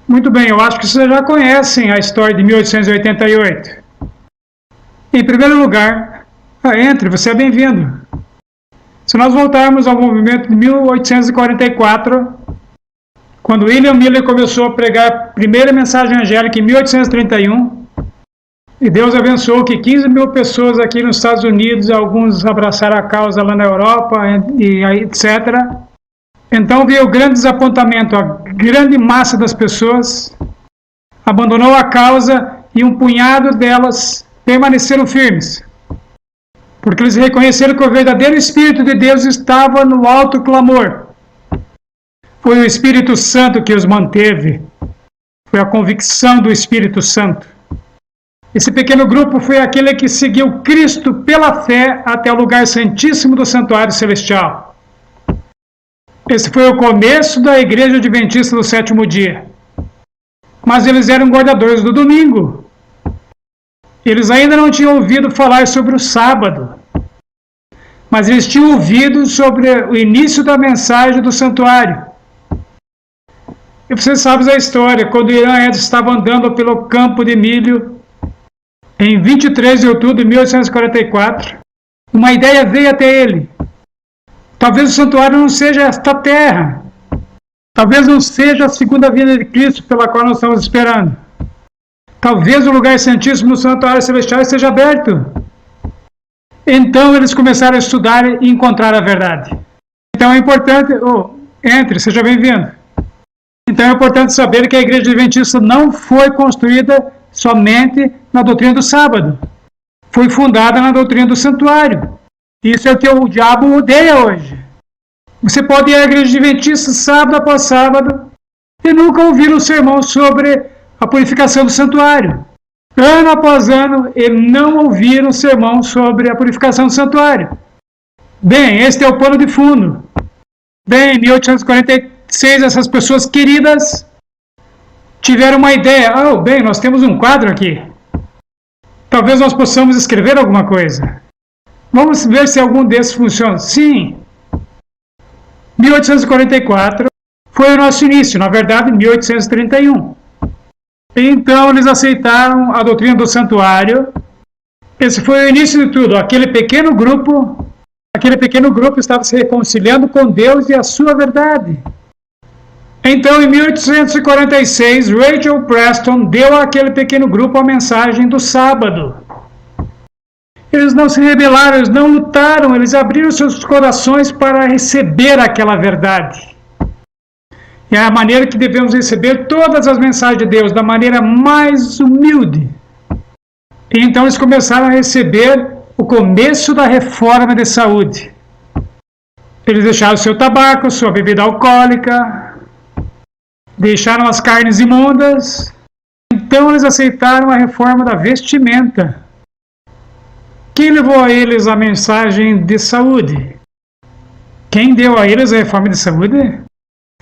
Muito bem, eu acho que vocês já conhecem a história de 1888. Em primeiro lugar, entre, você é bem-vindo. Se nós voltarmos ao movimento de 1844, quando William Miller começou a pregar a primeira mensagem angélica em 1831, e Deus abençoou que 15 mil pessoas aqui nos Estados Unidos, alguns abraçaram a causa lá na Europa, e etc. Então veio o grande desapontamento, a grande massa das pessoas abandonou a causa e um punhado delas permaneceram firmes, porque eles reconheceram que o verdadeiro Espírito de Deus estava no alto clamor. Foi o Espírito Santo que os manteve, foi a convicção do Espírito Santo. Esse pequeno grupo foi aquele que seguiu Cristo pela fé até o lugar santíssimo do santuário celestial. Esse foi o começo da Igreja Adventista do Sétimo Dia. Mas eles eram guardadores do domingo. Eles ainda não tinham ouvido falar sobre o sábado. Mas eles tinham ouvido sobre o início da mensagem do santuário. E vocês sabem a história, quando Irã Edson estava andando pelo campo de milho, em 23 de outubro de 1844, uma ideia veio até ele. Talvez o santuário não seja esta terra. Talvez não seja a segunda vinda de Cristo pela qual nós estamos esperando. Talvez o lugar santíssimo do santuário celestial esteja aberto. Então eles começaram a estudar e encontrar a verdade. Então é importante... entre, seja bem-vindo. Então é importante saber que a Igreja Adventista não foi construída somente na doutrina do sábado. Foi fundada na doutrina do santuário. Isso é o que o diabo odeia hoje. Você pode ir à Igreja Adventista sábado após sábado e nunca ouvir um sermão sobre a purificação do santuário. Ano após ano, e não ouvir um sermão sobre a purificação do santuário. Bem, este é o pano de fundo. Bem, em 1846, essas pessoas queridas tiveram uma ideia. Bem, nós temos um quadro aqui. Talvez nós possamos escrever alguma coisa. Vamos ver se algum desses funciona. Sim. 1844 foi o nosso início, na verdade, 1831. Então, eles aceitaram a doutrina do santuário. Esse foi o início de tudo. Aquele pequeno grupo estava se reconciliando com Deus e a sua verdade. Então, em 1846, Rachel Preston deu àquele pequeno grupo a mensagem do sábado. Eles não se rebelaram, eles não lutaram, eles abriram seus corações para receber aquela verdade. E é a maneira que devemos receber todas as mensagens de Deus, da maneira mais humilde. E então eles começaram a receber o começo da reforma de saúde. Eles deixaram seu tabaco, sua bebida alcoólica, deixaram as carnes imundas. Então eles aceitaram a reforma da vestimenta. Quem levou a eles a mensagem de saúde? Quem deu a eles a reforma de saúde?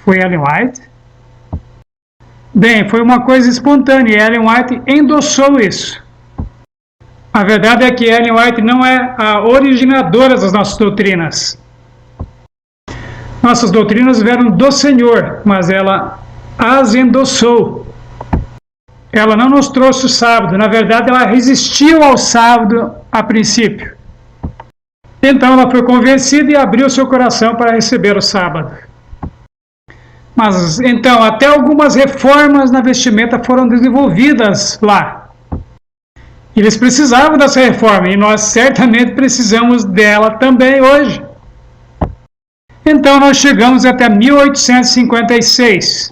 Foi Ellen White? Bem, foi uma coisa espontânea e Ellen White endossou isso. A verdade é que Ellen White não é a originadora das nossas doutrinas. Nossas doutrinas vieram do Senhor, mas ela as endossou. Ela não nos trouxe o sábado, na verdade ela resistiu ao sábado a princípio. Então ela foi convencida e abriu seu coração para receber o sábado. Mas então até algumas reformas na vestimenta foram desenvolvidas lá. Eles precisavam dessa reforma e nós certamente precisamos dela também hoje. Então nós chegamos até 1856.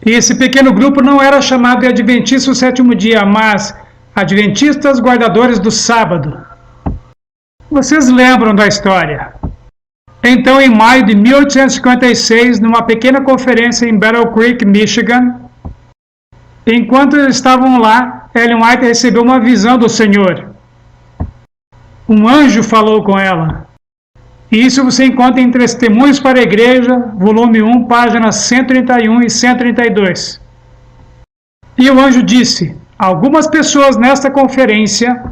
E esse pequeno grupo não era chamado de Adventistas do Sétimo Dia, mas Adventistas Guardadores do Sábado. Vocês lembram da história? Então, em maio de 1856, numa pequena conferência em Battle Creek, Michigan, enquanto eles estavam lá, Ellen White recebeu uma visão do Senhor. Um anjo falou com ela. E isso você encontra em Testemunhos para a Igreja, volume 1, páginas 131 e 132. E o anjo disse: algumas pessoas nesta conferência,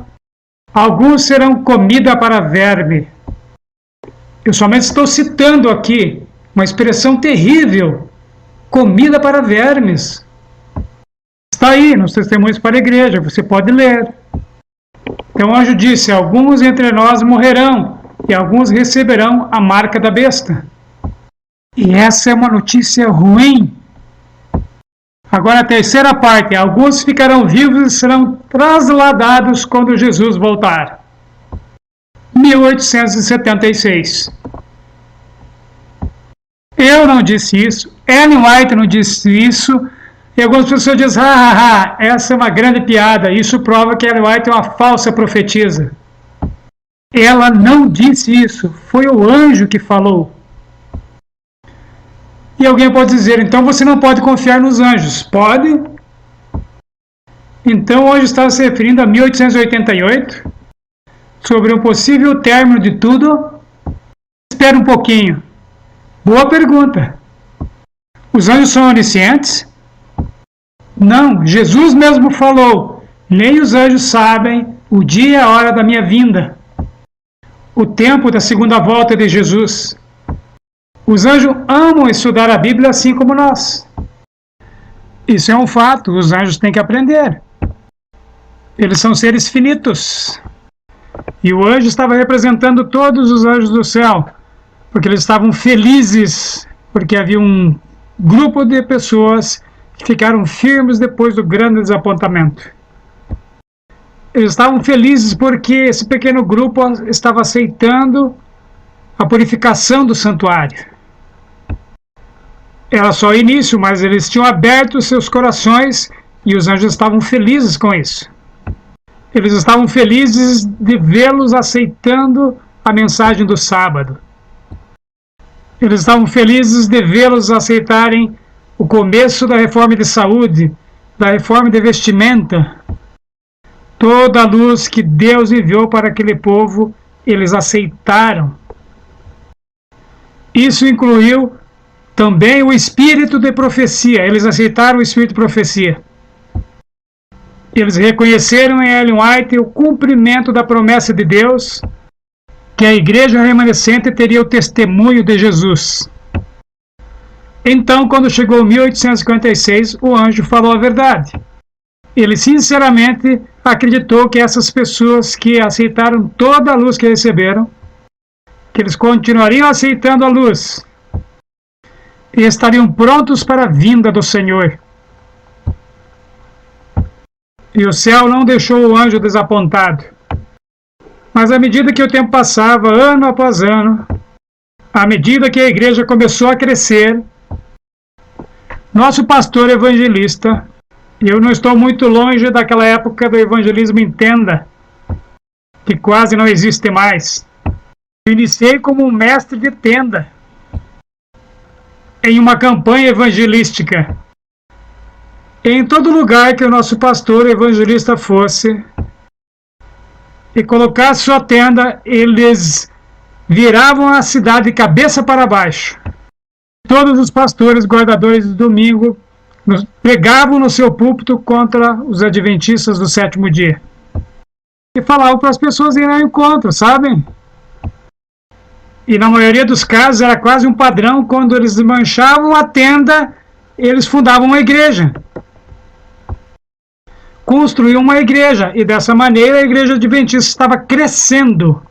alguns serão comida para verme. Eu somente estou citando aqui uma expressão terrível, comida para vermes. Está aí nos Testemunhos para a Igreja, você pode ler. Então o anjo disse: alguns entre nós morrerão, e alguns receberão a marca da besta. E essa é uma notícia ruim. Agora a terceira parte: alguns ficarão vivos e serão trasladados quando Jesus voltar. 1876. Eu não disse isso, Ellen White não disse isso, e algumas pessoas dizem: essa é uma grande piada. Isso prova que Ellen White é uma falsa profetisa. Ela não disse isso, foi o anjo que falou. E alguém pode dizer: então você não pode confiar nos anjos. Pode? Então o anjo está se referindo a 1888, sobre um possível término de tudo? Espera um pouquinho. Boa pergunta. Os anjos são oniscientes? Não, Jesus mesmo falou: nem os anjos sabem o dia e a hora da minha vinda, o tempo da segunda volta de Jesus. Os anjos amam estudar a Bíblia assim como nós. Isso é um fato, os anjos têm que aprender. Eles são seres finitos. E o anjo estava representando todos os anjos do céu, porque eles estavam felizes, porque havia um grupo de pessoas que ficaram firmes depois do grande desapontamento. Eles estavam felizes porque esse pequeno grupo estava aceitando a purificação do santuário. Era só o início, mas eles tinham aberto seus corações e os anjos estavam felizes com isso. Eles estavam felizes de vê-los aceitando a mensagem do sábado. Eles estavam felizes de vê-los aceitarem o começo da reforma de saúde, da reforma de vestimenta. Toda a luz que Deus enviou para aquele povo, eles aceitaram. Isso incluiu também o espírito de profecia. Eles aceitaram o espírito de profecia. Eles reconheceram em Ellen White o cumprimento da promessa de Deus, que a igreja remanescente teria o testemunho de Jesus. Então, quando chegou 1856, o anjo falou a verdade. Ele sinceramente acreditou que essas pessoas que aceitaram toda a luz que receberam, que eles continuariam aceitando a luz e estariam prontos para a vinda do Senhor. E o céu não deixou o anjo desapontado. Mas à medida que o tempo passava, ano após ano, à medida que a igreja começou a crescer, nosso pastor evangelista, e eu não estou muito longe daquela época do evangelismo em tenda, que quase não existe mais. Eu iniciei como um mestre de tenda, em uma campanha evangelística. Em todo lugar que o nosso pastor evangelista fosse e colocasse sua tenda, eles viravam a cidade de cabeça para baixo. Todos os pastores guardadores do domingo pregavam no seu púlpito contra os adventistas do sétimo dia. E falavam para as pessoas irem ao encontro, sabem? E na maioria dos casos era quase um padrão: quando eles manchavam a tenda, eles fundavam uma igreja. Construíam uma igreja, e dessa maneira a igreja adventista estava crescendo.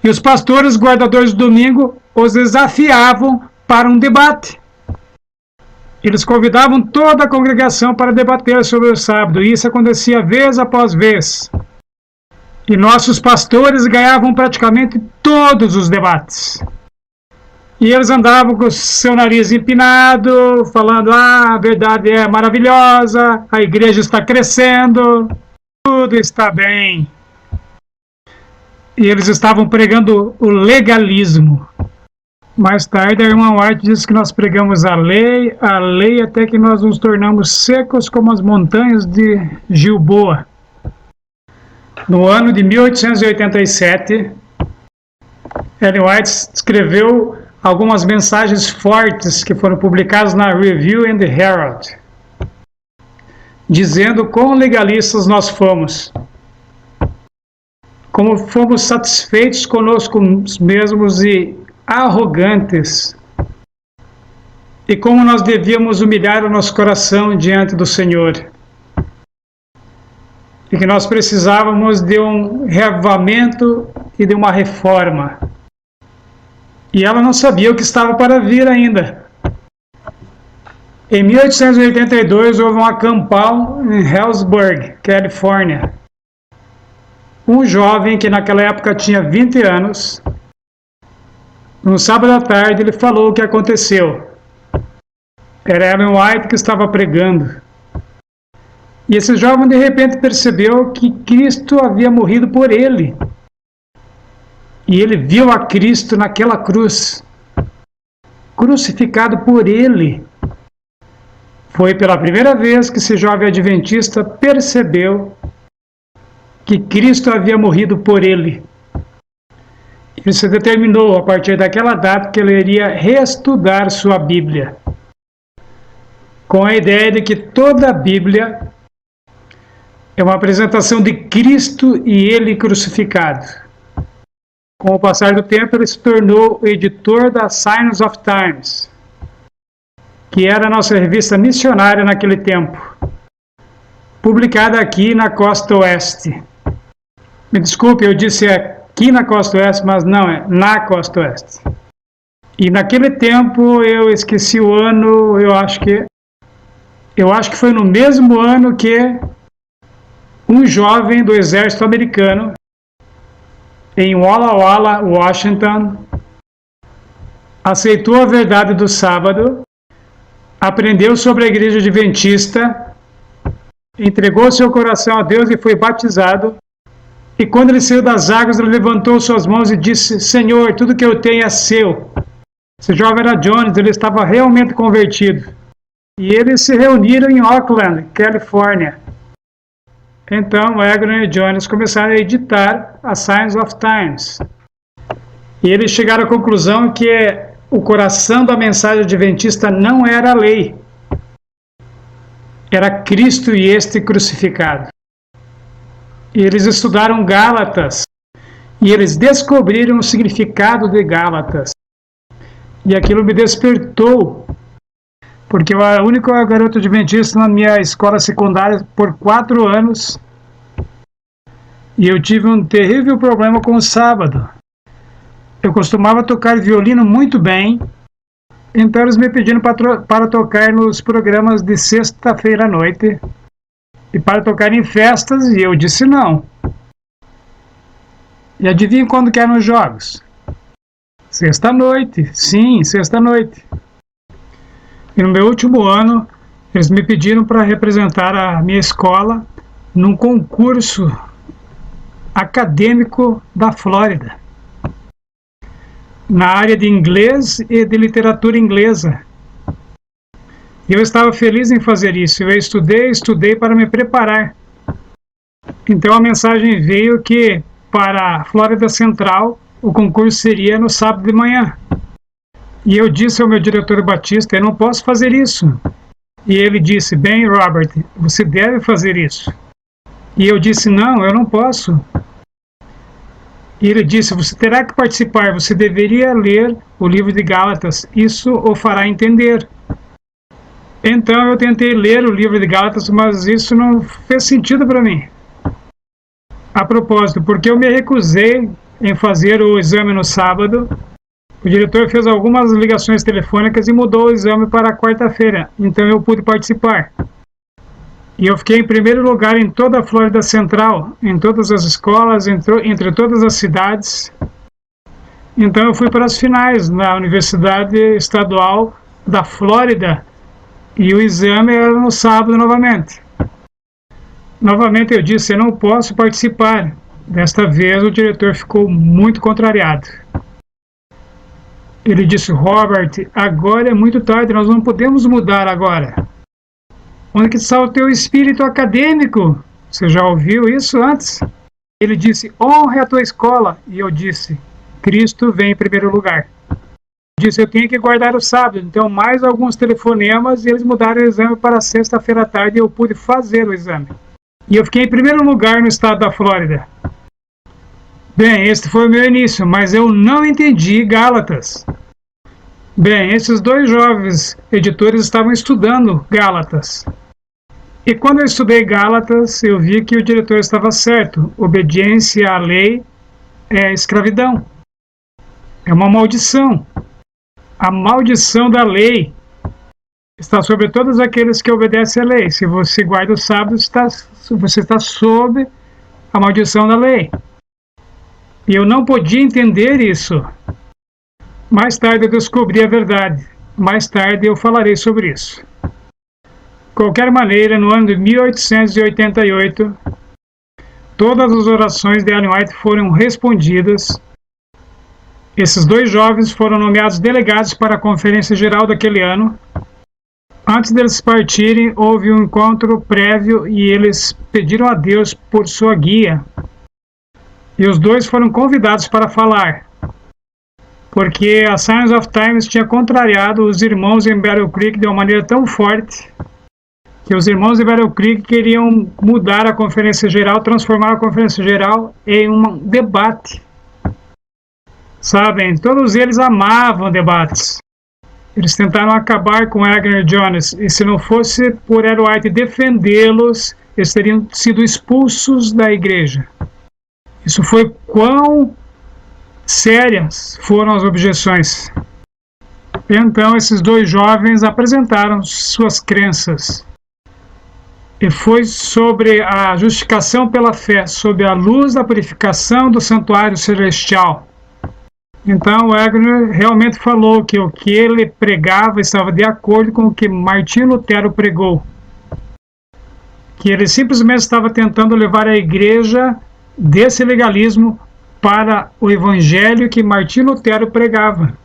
E os pastores guardadores do domingo os desafiavam para um debate. Eles convidavam toda a congregação para debater sobre o sábado, e isso acontecia vez após vez. E nossos pastores ganhavam praticamente todos os debates. E eles andavam com o seu nariz empinado, falando: a verdade é maravilhosa, a igreja está crescendo, tudo está bem. E eles estavam pregando o legalismo. Mais tarde, a irmã White diz que nós pregamos a lei até que nós nos tornamos secos como as montanhas de Gilboa. No ano de 1887, Ellen White escreveu algumas mensagens fortes que foram publicadas na Review and the Herald, dizendo quão legalistas nós fomos, como fomos satisfeitos conosco mesmos e arrogantes. e como nós devíamos humilhar o nosso coração diante do Senhor. E que nós precisávamos de um reavivamento e de uma reforma. E ela não sabia o que estava para vir ainda. Em 1882 houve um acampal em Hillsburg, Califórnia. Um jovem que naquela época tinha 20 anos, no sábado à tarde ele falou o que aconteceu. Era Ellen White que estava pregando. E esse jovem de repente percebeu que Cristo havia morrido por ele. E ele viu a Cristo naquela cruz, crucificado por ele. Foi pela primeira vez que esse jovem adventista percebeu que Cristo havia morrido por ele. Ele se determinou, a partir daquela data, que ele iria reestudar sua Bíblia, com a ideia de que toda a Bíblia é uma apresentação de Cristo e ele crucificado. Com o passar do tempo, ele se tornou o editor da Signs of Times, que era a nossa revista missionária naquele tempo, publicada aqui na Costa Oeste. Me desculpe, eu disse aqui na Costa Oeste, mas não, é na Costa Oeste. E naquele tempo, eu esqueci o ano, eu acho que foi no mesmo ano que um jovem do exército americano, em Walla Walla, Washington, aceitou a verdade do sábado, aprendeu sobre a igreja adventista, entregou seu coração a Deus e foi batizado. E quando ele saiu das águas, ele levantou suas mãos e disse: Senhor, tudo que eu tenho é seu. Esse jovem era Jones, ele estava realmente convertido. E eles se reuniram em Oakland, Califórnia. Então, Eglin e Jones começaram a editar a Signs of Times. E eles chegaram à conclusão que o coração da mensagem adventista não era a lei. Era Cristo e este crucificado. E eles estudaram Gálatas. E eles descobriram o significado de Gálatas. E aquilo me despertou. Porque eu era o único garoto adventista na minha escola secundária por 4 anos. E eu tive um terrível problema com o sábado. Eu costumava tocar violino muito bem. Então eles me pediram para tocar nos programas de sexta-feira à noite. E para tocar em festas, e eu disse não. E adivinha quando que eram os jogos? Sexta-noite, sim, sexta-noite. E no meu último ano, eles me pediram para representar a minha escola num concurso acadêmico da Flórida, na área de inglês e de literatura inglesa. E eu estava feliz em fazer isso. Eu estudei para me preparar. Então a mensagem veio que para a Flórida Central o concurso seria no sábado de manhã. E eu disse ao meu diretor Batista: eu não posso fazer isso. E ele disse: bem, Robert, você deve fazer isso. E eu disse: não, eu não posso. E ele disse: você terá que participar, você deveria ler o livro de Gálatas, isso o fará entender. Então eu tentei ler o livro de Gálatas, mas isso não fez sentido para mim. A propósito, porque eu me recusei em fazer o exame no sábado, o diretor fez algumas ligações telefônicas e mudou o exame para quarta-feira, então eu pude participar. E eu fiquei em primeiro lugar em toda a Flórida Central, em todas as escolas, entre todas as cidades. Então eu fui para as finais na Universidade Estadual da Flórida, e o exame era no sábado novamente. Novamente eu disse: eu não posso participar. Desta vez o diretor ficou muito contrariado. Ele disse: Robert, agora é muito tarde, nós não podemos mudar agora. Onde que está o teu espírito acadêmico? Você já ouviu isso antes? Ele disse: honre a tua escola. E eu disse: Cristo vem em primeiro lugar. Disse: eu tenho que guardar o sábado. Então mais alguns telefonemas e eles mudaram o exame para sexta-feira à tarde e eu pude fazer o exame. E eu fiquei em primeiro lugar no estado da Flórida. Bem, este foi o meu início, mas eu não entendi Gálatas. Bem, esses dois jovens editores estavam estudando Gálatas. E quando eu estudei Gálatas, eu vi que o diretor estava certo. Obediência à lei é escravidão. É uma maldição. A maldição da lei está sobre todos aqueles que obedecem à lei. Se você guarda o sábado, você está sob a maldição da lei. E eu não podia entender isso. Mais tarde eu descobri a verdade. Mais tarde eu falarei sobre isso. De qualquer maneira, no ano de 1888, todas as orações de Ellen White foram respondidas. Esses dois jovens foram nomeados delegados para a Conferência Geral daquele ano. Antes deles partirem, houve um encontro prévio e eles pediram a Deus por sua guia. E os dois foram convidados para falar, porque a Signs of Times tinha contrariado os irmãos em Battle Creek de uma maneira tão forte que os irmãos de Battle Creek queriam mudar a Conferência Geral, transformar a Conferência Geral em um debate. Sabem, todos eles amavam debates. Eles tentaram acabar com Wagner e Jones, e se não fosse por Ellen White defendê-los, eles teriam sido expulsos da igreja. Isso foi quão sérias foram as objeções. Então, esses dois jovens apresentaram suas crenças. E foi sobre a justificação pela fé, sob a luz da purificação do santuário celestial. Então, Wagner realmente falou que o que ele pregava estava de acordo com o que Martinho Lutero pregou. Que ele simplesmente estava tentando levar a igreja desse legalismo para o evangelho que Martinho Lutero pregava.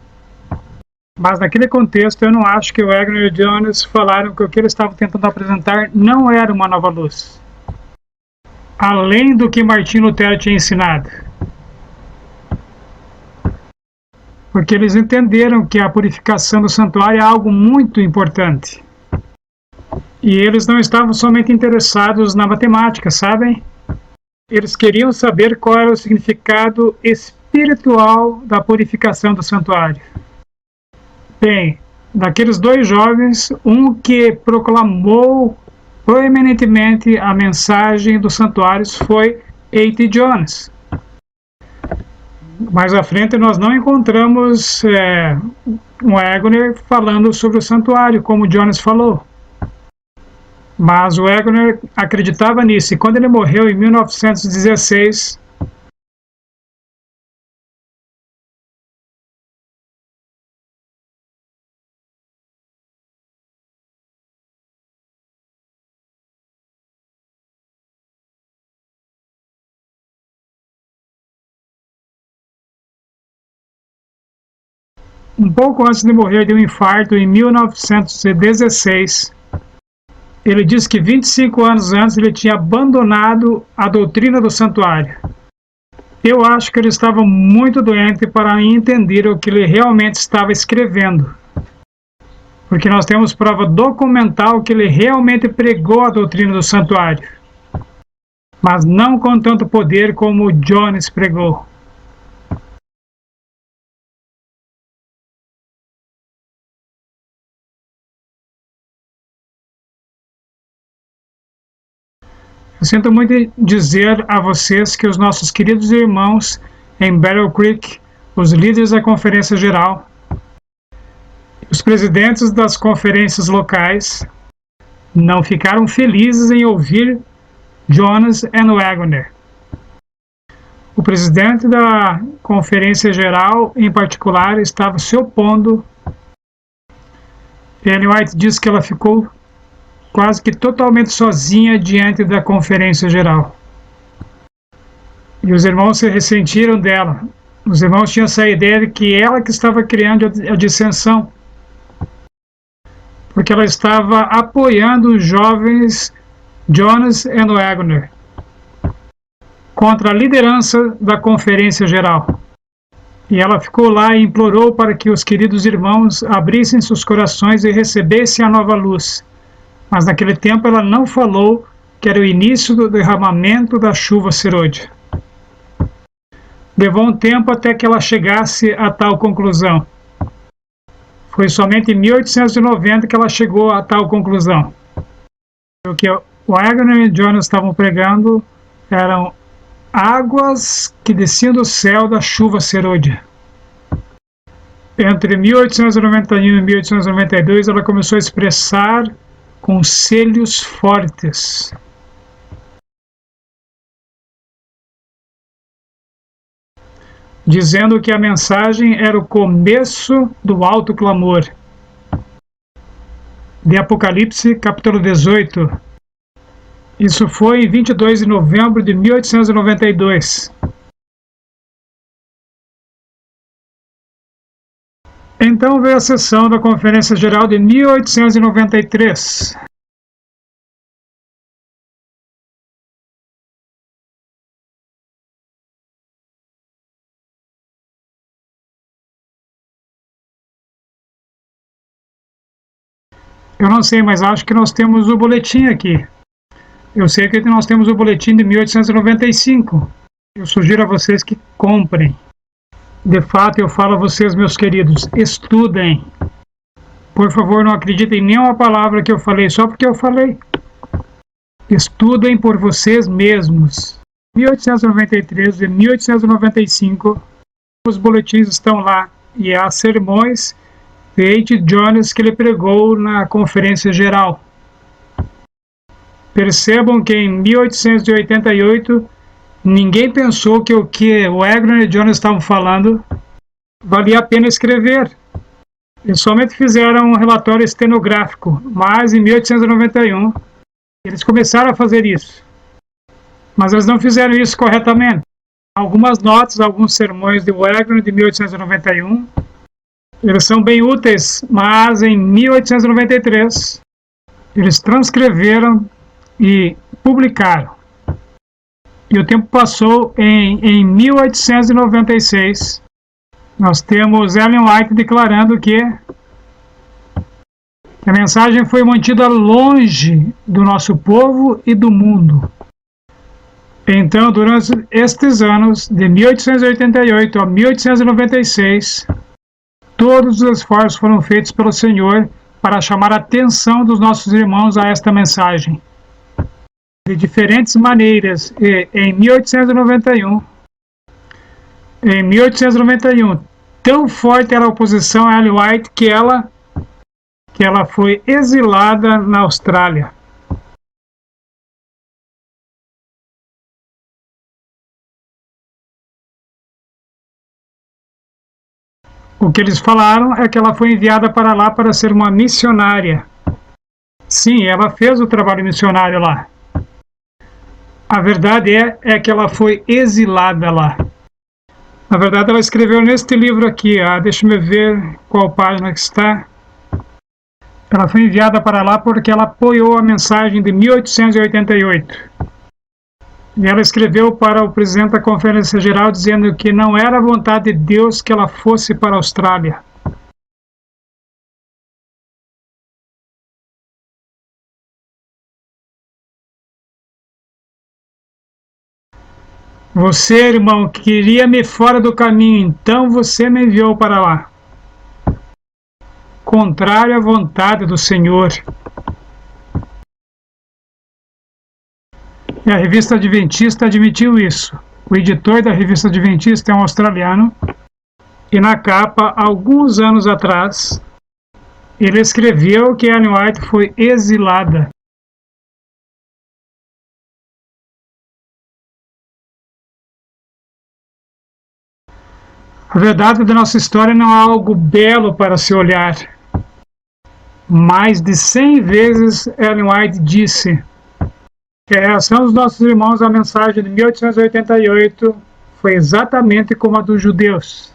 Mas naquele contexto eu não acho que Wagner e Jones falaram que o que eles estavam tentando apresentar não era uma nova luz, além do que Martinho Lutero tinha ensinado. Porque eles entenderam que a purificação do santuário é algo muito importante. E eles não estavam somente interessados na matemática, sabem? Eles queriam saber qual era o significado espiritual da purificação do santuário. Bem, daqueles dois jovens, um que proclamou proeminentemente a mensagem dos santuários foi A.T. Jones. Mais à frente nós não encontramos um Wagner falando sobre o santuário, como Jones falou. Mas o Wagner acreditava nisso, e quando ele morreu em 1916, um pouco antes de morrer de um infarto em 1916, ele disse que 25 anos antes ele tinha abandonado a doutrina do santuário. Eu acho que ele estava muito doente para entender o que ele realmente estava escrevendo. Porque nós temos prova documental que ele realmente pregou a doutrina do santuário. Mas não com tanto poder como Jones pregou. Eu sinto muito dizer a vocês que os nossos queridos irmãos em Battle Creek, os líderes da Conferência Geral, os presidentes das conferências locais, não ficaram felizes em ouvir Jones e Wagner. O presidente da Conferência Geral, em particular, estava se opondo. Ellen White disse que ela ficou quase que totalmente sozinha diante da Conferência Geral. E os irmãos se ressentiram dela. Os irmãos tinham essa ideia de que ela que estava criando a dissensão, porque ela estava apoiando os jovens Jones e Wagner contra a liderança da Conferência Geral. E ela ficou lá e implorou para que os queridos irmãos abrissem seus corações e recebessem a nova luz. Mas naquele tempo ela não falou que era o início do derramamento da chuva serôdia. Levou um tempo até que ela chegasse a tal conclusão. Foi somente em 1890 que ela chegou a tal conclusão. O que o Wagner e Jonas estavam pregando eram águas que desciam do céu da chuva serôdia. Entre 1891 e 1892, ela começou a expressar conselhos fortes. Dizendo que a mensagem era o começo do alto clamor. De Apocalipse, capítulo 18. Isso foi em 22 de novembro de 1892. Então veio a sessão da Conferência Geral de 1893. Eu não sei, mas acho que nós temos o boletim aqui. Eu sei que nós temos o boletim de 1895. Eu sugiro a vocês que comprem. De fato, eu falo a vocês, meus queridos, estudem. Por favor, não acreditem em nenhuma palavra que eu falei só porque eu falei. Estudem por vocês mesmos. 1893 e 1895, os boletins estão lá. E há sermões de H. Jones que ele pregou na Conferência Geral. Percebam que em 1888 ninguém pensou que o que o Wagner e Jones estavam falando valia a pena escrever. Eles somente fizeram um relatório estenográfico, mas em 1891 eles começaram a fazer isso. Mas eles não fizeram isso corretamente. Algumas notas, alguns sermões de Wagner de 1891, eles são bem úteis, mas em 1893 eles transcreveram e publicaram. E o tempo passou. Em 1896, nós temos Ellen White declarando que a mensagem foi mantida longe do nosso povo e do mundo. Então, durante estes anos, de 1888 a 1896, todos os esforços foram feitos pelo Senhor para chamar a atenção dos nossos irmãos a esta mensagem. De diferentes maneiras. E em 1891, tão forte era a oposição a Ellen White que ela foi exilada na Austrália. O que eles falaram é que ela foi enviada para lá para ser uma missionária. Sim, ela fez o trabalho missionário lá. A verdade é que ela foi exilada lá. Na verdade, ela escreveu neste livro aqui, deixa-me ver qual página que está. Ela foi enviada para lá porque ela apoiou a mensagem de 1888. E ela escreveu para o presidente da Conferência Geral dizendo que não era a vontade de Deus que ela fosse para a Austrália. Você, irmão, queria-me fora do caminho, então você me enviou para lá. Contrário à vontade do Senhor. E a revista Adventista admitiu isso. O editor da revista Adventista é um australiano. E na capa, alguns anos atrás, ele escreveu que Ellen White foi exilada. A verdade da nossa história não é algo belo para se olhar. Mais de 100 vezes Ellen White disse que a reação dos nossos irmãos à mensagem de 1888 foi exatamente como a dos judeus.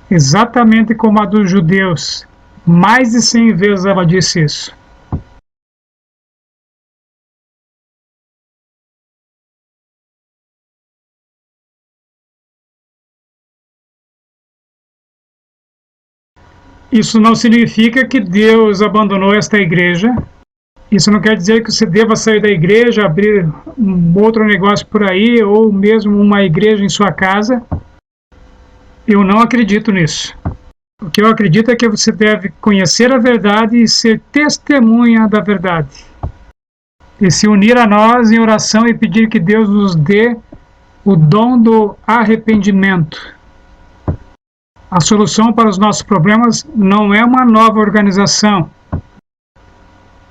Exatamente como a dos judeus. Mais de 100 vezes ela disse isso. Isso não significa que Deus abandonou esta igreja. Isso não quer dizer que você deva sair da igreja, abrir um outro negócio por aí, ou mesmo uma igreja em sua casa. Eu não acredito nisso. O que eu acredito é que você deve conhecer a verdade e ser testemunha da verdade. E se unir a nós em oração e pedir que Deus nos dê o dom do arrependimento. A solução para os nossos problemas não é uma nova organização.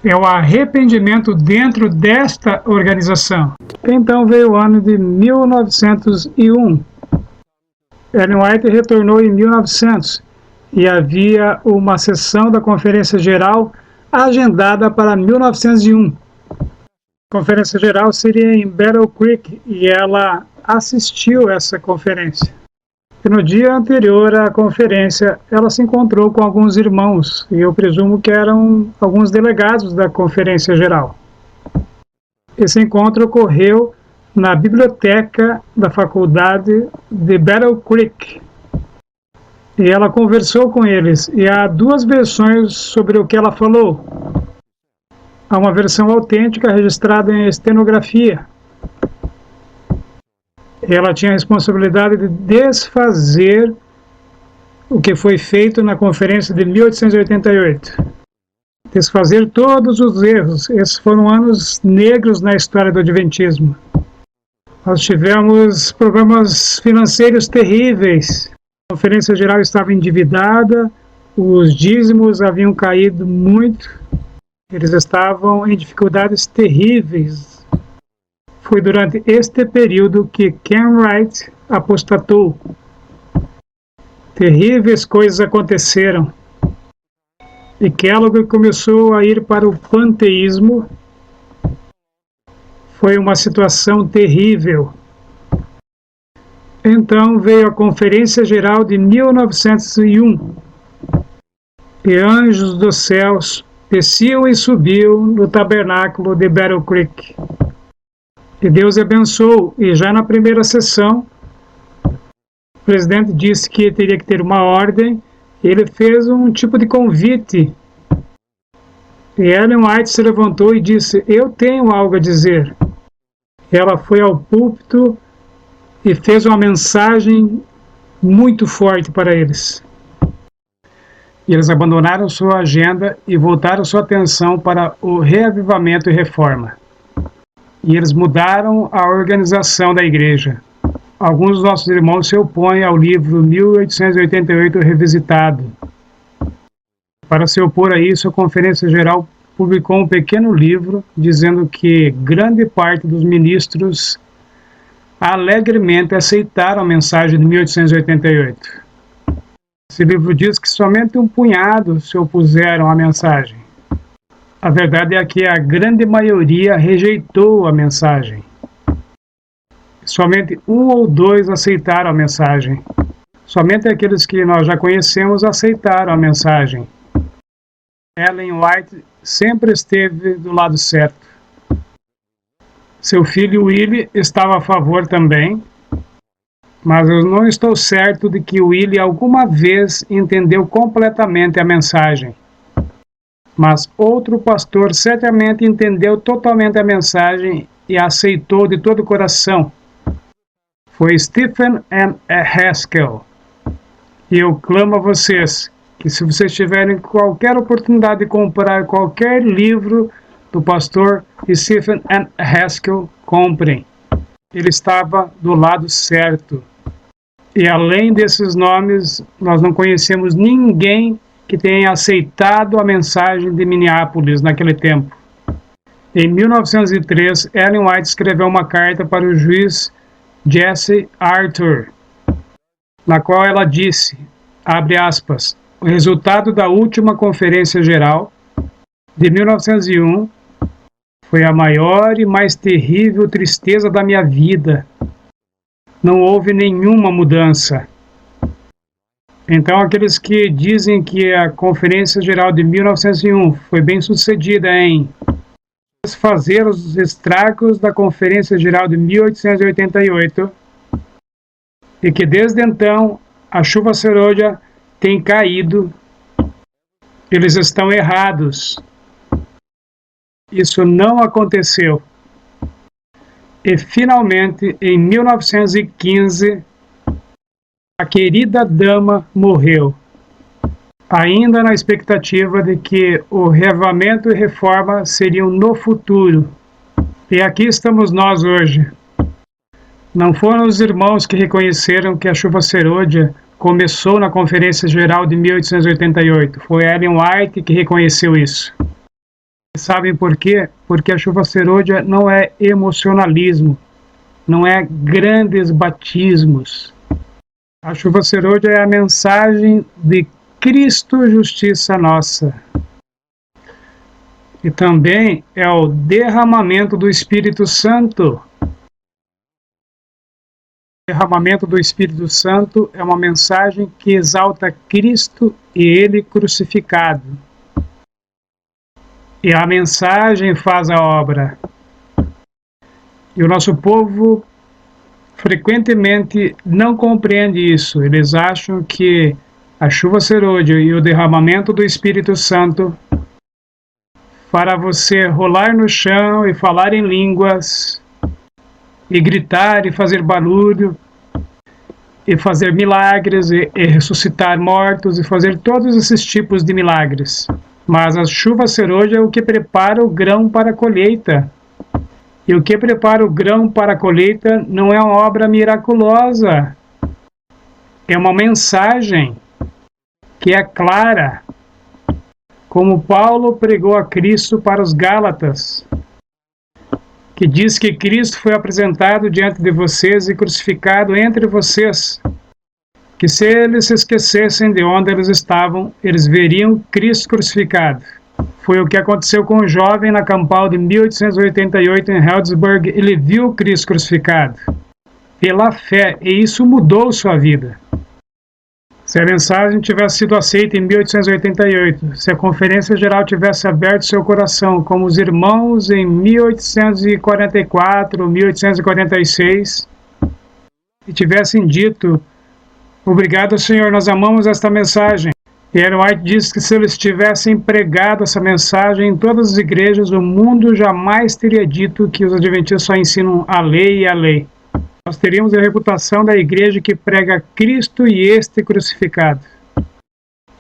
É o arrependimento dentro desta organização. Então veio o ano de 1901. Ellen White retornou em 1900 e havia uma sessão da Conferência Geral agendada para 1901. A Conferência Geral seria em Battle Creek e ela assistiu essa conferência. E no dia anterior à conferência, ela se encontrou com alguns irmãos, e eu presumo que eram alguns delegados da Conferência Geral. Esse encontro ocorreu na biblioteca da faculdade de Battle Creek. E ela conversou com eles, e há duas versões sobre o que ela falou. Há uma versão autêntica registrada em estenografia. Ela tinha a responsabilidade de desfazer o que foi feito na conferência de 1888. Desfazer todos os erros. Esses foram anos negros na história do Adventismo. Nós tivemos problemas financeiros terríveis. A Conferência Geral estava endividada, os dízimos haviam caído muito, eles estavam em dificuldades terríveis. Foi durante este período que Ken Wright apostatou. Terríveis coisas aconteceram. E Kellogg começou a ir para o panteísmo. Foi uma situação terrível. Então veio a Conferência Geral de 1901. E anjos dos céus desciam e subiam no tabernáculo de Battle Creek. E Deus abençoou, e já na primeira sessão, o presidente disse que teria que ter uma ordem, e ele fez um tipo de convite. E Ellen White se levantou e disse, eu tenho algo a dizer. Ela foi ao púlpito e fez uma mensagem muito forte para eles. E eles abandonaram sua agenda e voltaram sua atenção para o reavivamento e reforma. E eles mudaram a organização da igreja. Alguns dos nossos irmãos se opõem ao livro 1888 revisitado. Para se opor a isso, a Conferência Geral publicou um pequeno livro dizendo que grande parte dos ministros alegremente aceitaram a mensagem de 1888. Esse livro diz que somente um punhado se opuseram à mensagem. A verdade é que a grande maioria rejeitou a mensagem. Somente um ou dois aceitaram a mensagem. Somente aqueles que nós já conhecemos aceitaram a mensagem. Ellen White sempre esteve do lado certo. Seu filho Willie estava a favor também, mas eu não estou certo de que Willie alguma vez entendeu completamente a mensagem. Mas outro pastor certamente entendeu totalmente a mensagem e a aceitou de todo o coração. Foi Stephen M. Haskell. E eu clamo a vocês que se vocês tiverem qualquer oportunidade de comprar qualquer livro do pastor Stephen M. Haskell, comprem. Ele estava do lado certo. E além desses nomes, nós não conhecemos ninguém que tenha aceitado a mensagem de Minneapolis naquele tempo. Em 1903, Ellen White escreveu uma carta para o juiz Jesse Arthur, na qual ela disse, abre aspas, o resultado da última Conferência Geral de 1901 foi a maior e mais terrível tristeza da minha vida. Não houve nenhuma mudança. Então, aqueles que dizem que a Conferência Geral de 1901 foi bem sucedida em desfazer os estragos da Conferência Geral de 1888 e que desde então a chuva serôdia tem caído, eles estão errados. Isso não aconteceu. E finalmente, em 1915, a querida dama morreu. ainda na expectativa de que o reavivamento e reforma seriam no futuro. E aqui estamos nós hoje. Não foram os irmãos que reconheceram que a chuva serôdia começou na Conferência Geral de 1888. Foi Ellen White que reconheceu isso. E sabem por quê? Porque a chuva serôdia não é emocionalismo, não é grandes batismos. A chuva serôdia é a mensagem de Cristo, justiça nossa. E também é o derramamento do Espírito Santo. O derramamento do Espírito Santo é uma mensagem que exalta Cristo e Ele crucificado. E a mensagem faz a obra. E o nosso povo frequentemente não compreende isso. Eles acham que a chuva serôdia e o derramamento do Espírito Santo para você rolar no chão e falar em línguas e gritar e fazer barulho e fazer milagres e ressuscitar mortos e fazer todos esses tipos de milagres. Mas a chuva serôdia é o que prepara o grão para a colheita. E o que prepara o grão para a colheita não é uma obra miraculosa. É uma mensagem que é clara, como Paulo pregou a Cristo para os Gálatas, que diz que Cristo foi apresentado diante de vocês e crucificado entre vocês, que se eles se esquecessem de onde eles estavam, eles veriam Cristo crucificado. Foi o que aconteceu com o jovem na campal de 1888 em Helensburgh. Ele viu Cristo crucificado pela fé, e isso mudou sua vida. Se a mensagem tivesse sido aceita em 1888, se a Conferência Geral tivesse aberto seu coração, como os irmãos em 1844, 1846, e tivessem dito: obrigado, Senhor, nós amamos esta mensagem. E Ellen White diz que se eles tivessem pregado essa mensagem em todas as igrejas, o mundo jamais teria dito que os adventistas só ensinam a lei e a lei. Nós teríamos a reputação da igreja que prega Cristo e este crucificado.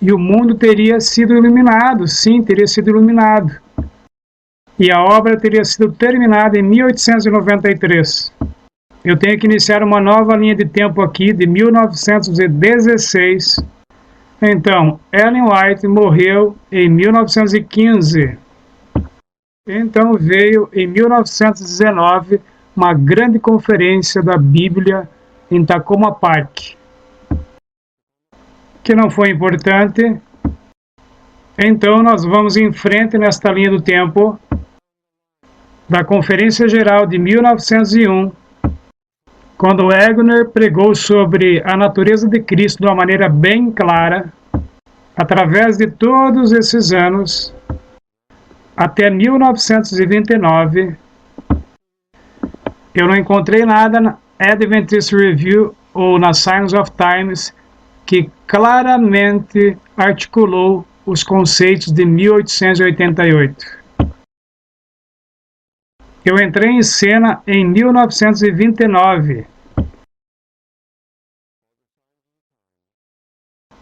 E o mundo teria sido iluminado, sim, teria sido iluminado. E a obra teria sido terminada em 1893. Eu tenho que iniciar uma nova linha de tempo aqui, de 1916. Então, Ellen White morreu em 1915. Então veio em 1919 uma grande conferência da Bíblia em Takoma Park, que não foi importante. Então nós vamos em frente nesta linha do tempo da Conferência Geral de 1901, quando Wagner pregou sobre a natureza de Cristo de uma maneira bem clara, através de todos esses anos, até 1929, eu não encontrei nada na Adventist Review ou na Signs of Times que claramente articulou os conceitos de 1888. Eu entrei em cena em 1929.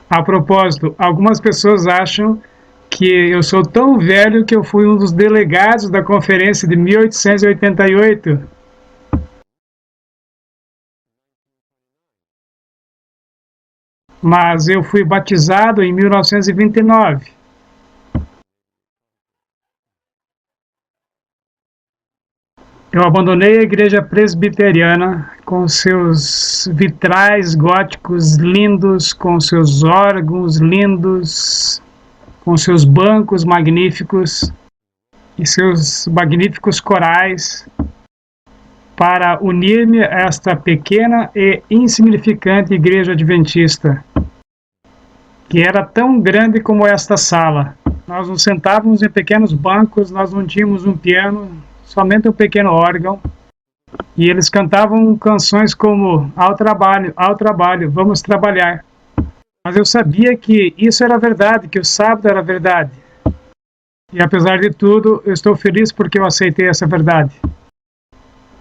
A propósito, algumas pessoas acham que eu sou tão velho que eu fui um dos delegados da conferência de 1888. Mas eu fui batizado em 1929. Eu abandonei a igreja presbiteriana com seus vitrais góticos lindos, com seus órgãos lindos, com seus bancos magníficos e seus magníficos corais, para unir-me a esta pequena e insignificante igreja adventista, que era tão grande como esta sala. Nós nos sentávamos em pequenos bancos, nós não tínhamos um piano, somente um pequeno órgão, e eles cantavam canções como ao trabalho, vamos trabalhar. Mas eu sabia que isso era verdade, que o sábado era verdade. E apesar de tudo, eu estou feliz porque eu aceitei essa verdade.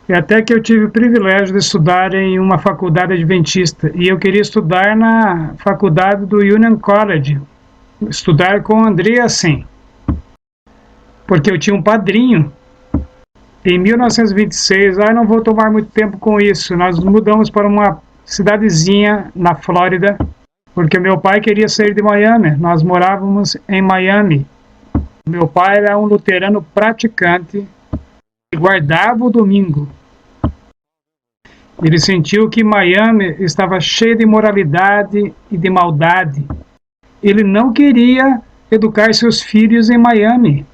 E até que eu tive o privilégio de estudar em uma faculdade adventista, e eu queria estudar na faculdade do Union College, estudar com Andreasen, porque eu tinha um padrinho. Em 1926, não vou tomar muito tempo com isso, nós nos mudamos para uma cidadezinha na Flórida, porque meu pai queria sair de Miami. Nós morávamos em Miami. Meu pai era um luterano praticante e guardava o domingo. Ele sentiu que Miami estava cheia de imoralidade e de maldade. Ele não queria educar seus filhos em Miami.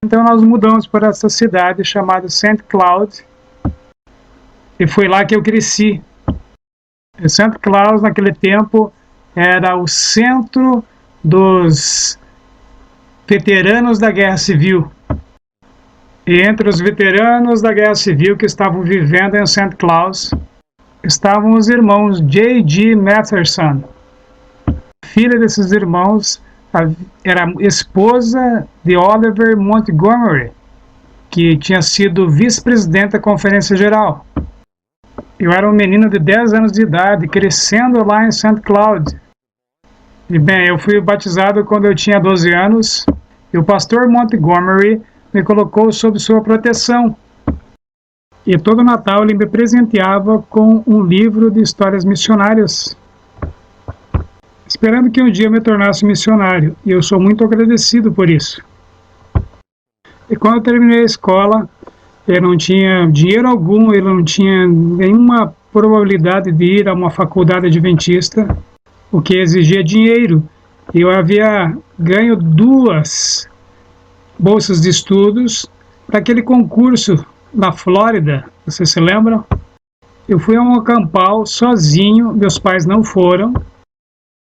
Então nós mudamos para essa cidade chamada St. Cloud, e foi lá que eu cresci. E St. Cloud, naquele tempo, era o centro dos veteranos da Guerra Civil. E entre os veteranos da Guerra Civil que estavam vivendo em St. Cloud, estavam os irmãos J.G. Matherson. Filha desses irmãos era esposa de Oliver Montgomery, que tinha sido vice-presidente da Conferência Geral. Eu era um menino de 10 anos de idade, crescendo lá em St. Cloud. E bem, eu fui batizado quando eu tinha 12 anos, e o pastor Montgomery me colocou sob sua proteção. E todo Natal ele me presenteava com um livro de histórias missionárias, esperando que um dia eu me tornasse missionário, e eu sou muito agradecido por isso. E quando eu terminei a escola, eu não tinha dinheiro algum, eu não tinha nenhuma probabilidade de ir a uma faculdade adventista, o que exigia dinheiro. Eu havia ganho 2 bolsas de estudos para aquele concurso na Flórida, vocês se lembram? Eu fui a um acampal sozinho, meus pais não foram.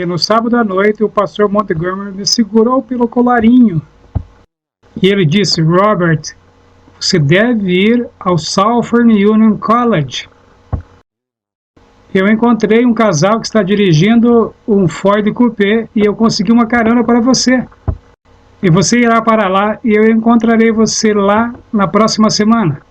E no sábado à noite, o pastor Montgomery me segurou pelo colarinho. E ele disse: Robert, você deve ir ao Southern Union College. Eu encontrei um casal que está dirigindo um Ford Coupé e eu consegui uma carona para você. E você irá para lá e eu encontrarei você lá na próxima semana.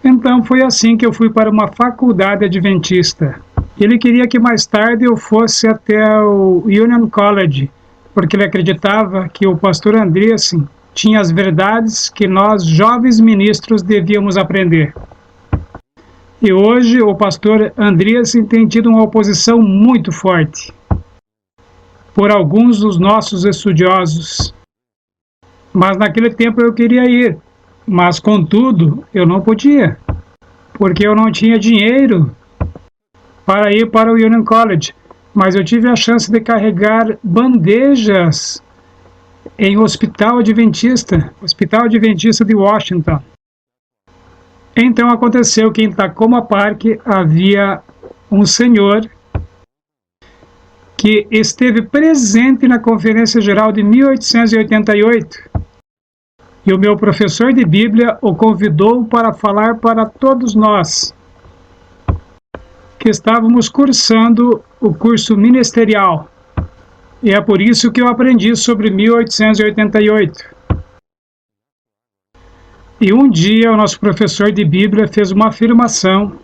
Então foi assim que eu fui para uma faculdade adventista. Ele queria que mais tarde eu fosse até o Union College, porque ele acreditava que o pastor Andreasen tinha as verdades que nós, jovens ministros, devíamos aprender. E hoje o pastor Andreasen tem tido uma oposição muito forte por alguns dos nossos estudiosos. Mas naquele tempo eu queria ir, mas contudo eu não podia, porque eu não tinha dinheiro para ir para o Union College, mas eu tive a chance de carregar bandejas em Hospital Adventista de Washington. Então aconteceu que em Tacoma Park havia um senhor que esteve presente na Conferência Geral de 1888. E o meu professor de Bíblia o convidou para falar para todos nós que estávamos cursando o curso ministerial. E é por isso que eu aprendi sobre 1888. E um dia o nosso professor de Bíblia fez uma afirmação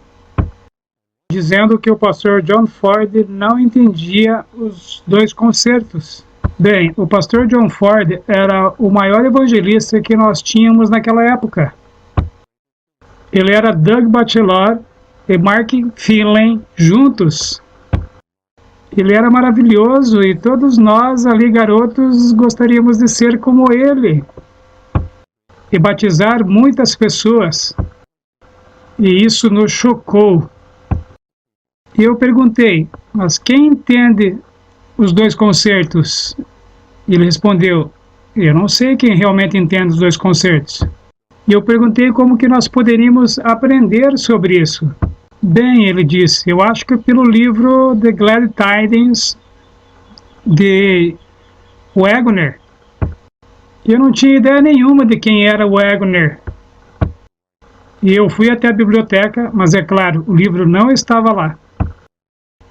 dizendo que o pastor John Ford não entendia os 2 concertos. Bem, o pastor John Ford era o maior evangelista que nós tínhamos naquela época. Ele era Doug Batchelor e Mark Finley juntos. Ele era maravilhoso e todos nós ali, garotos, gostaríamos de ser como ele e batizar muitas pessoas. E isso nos chocou. E eu perguntei, mas quem entende os 2 concertos? E ele respondeu, eu não sei quem realmente entende os 2 concertos. E eu perguntei como que nós poderíamos aprender sobre isso. Bem, ele disse, eu acho que pelo livro The Glad Tidings de Wagner. Eu não tinha ideia nenhuma de quem era Wagner. E eu fui até a biblioteca, mas é claro, o livro não estava lá.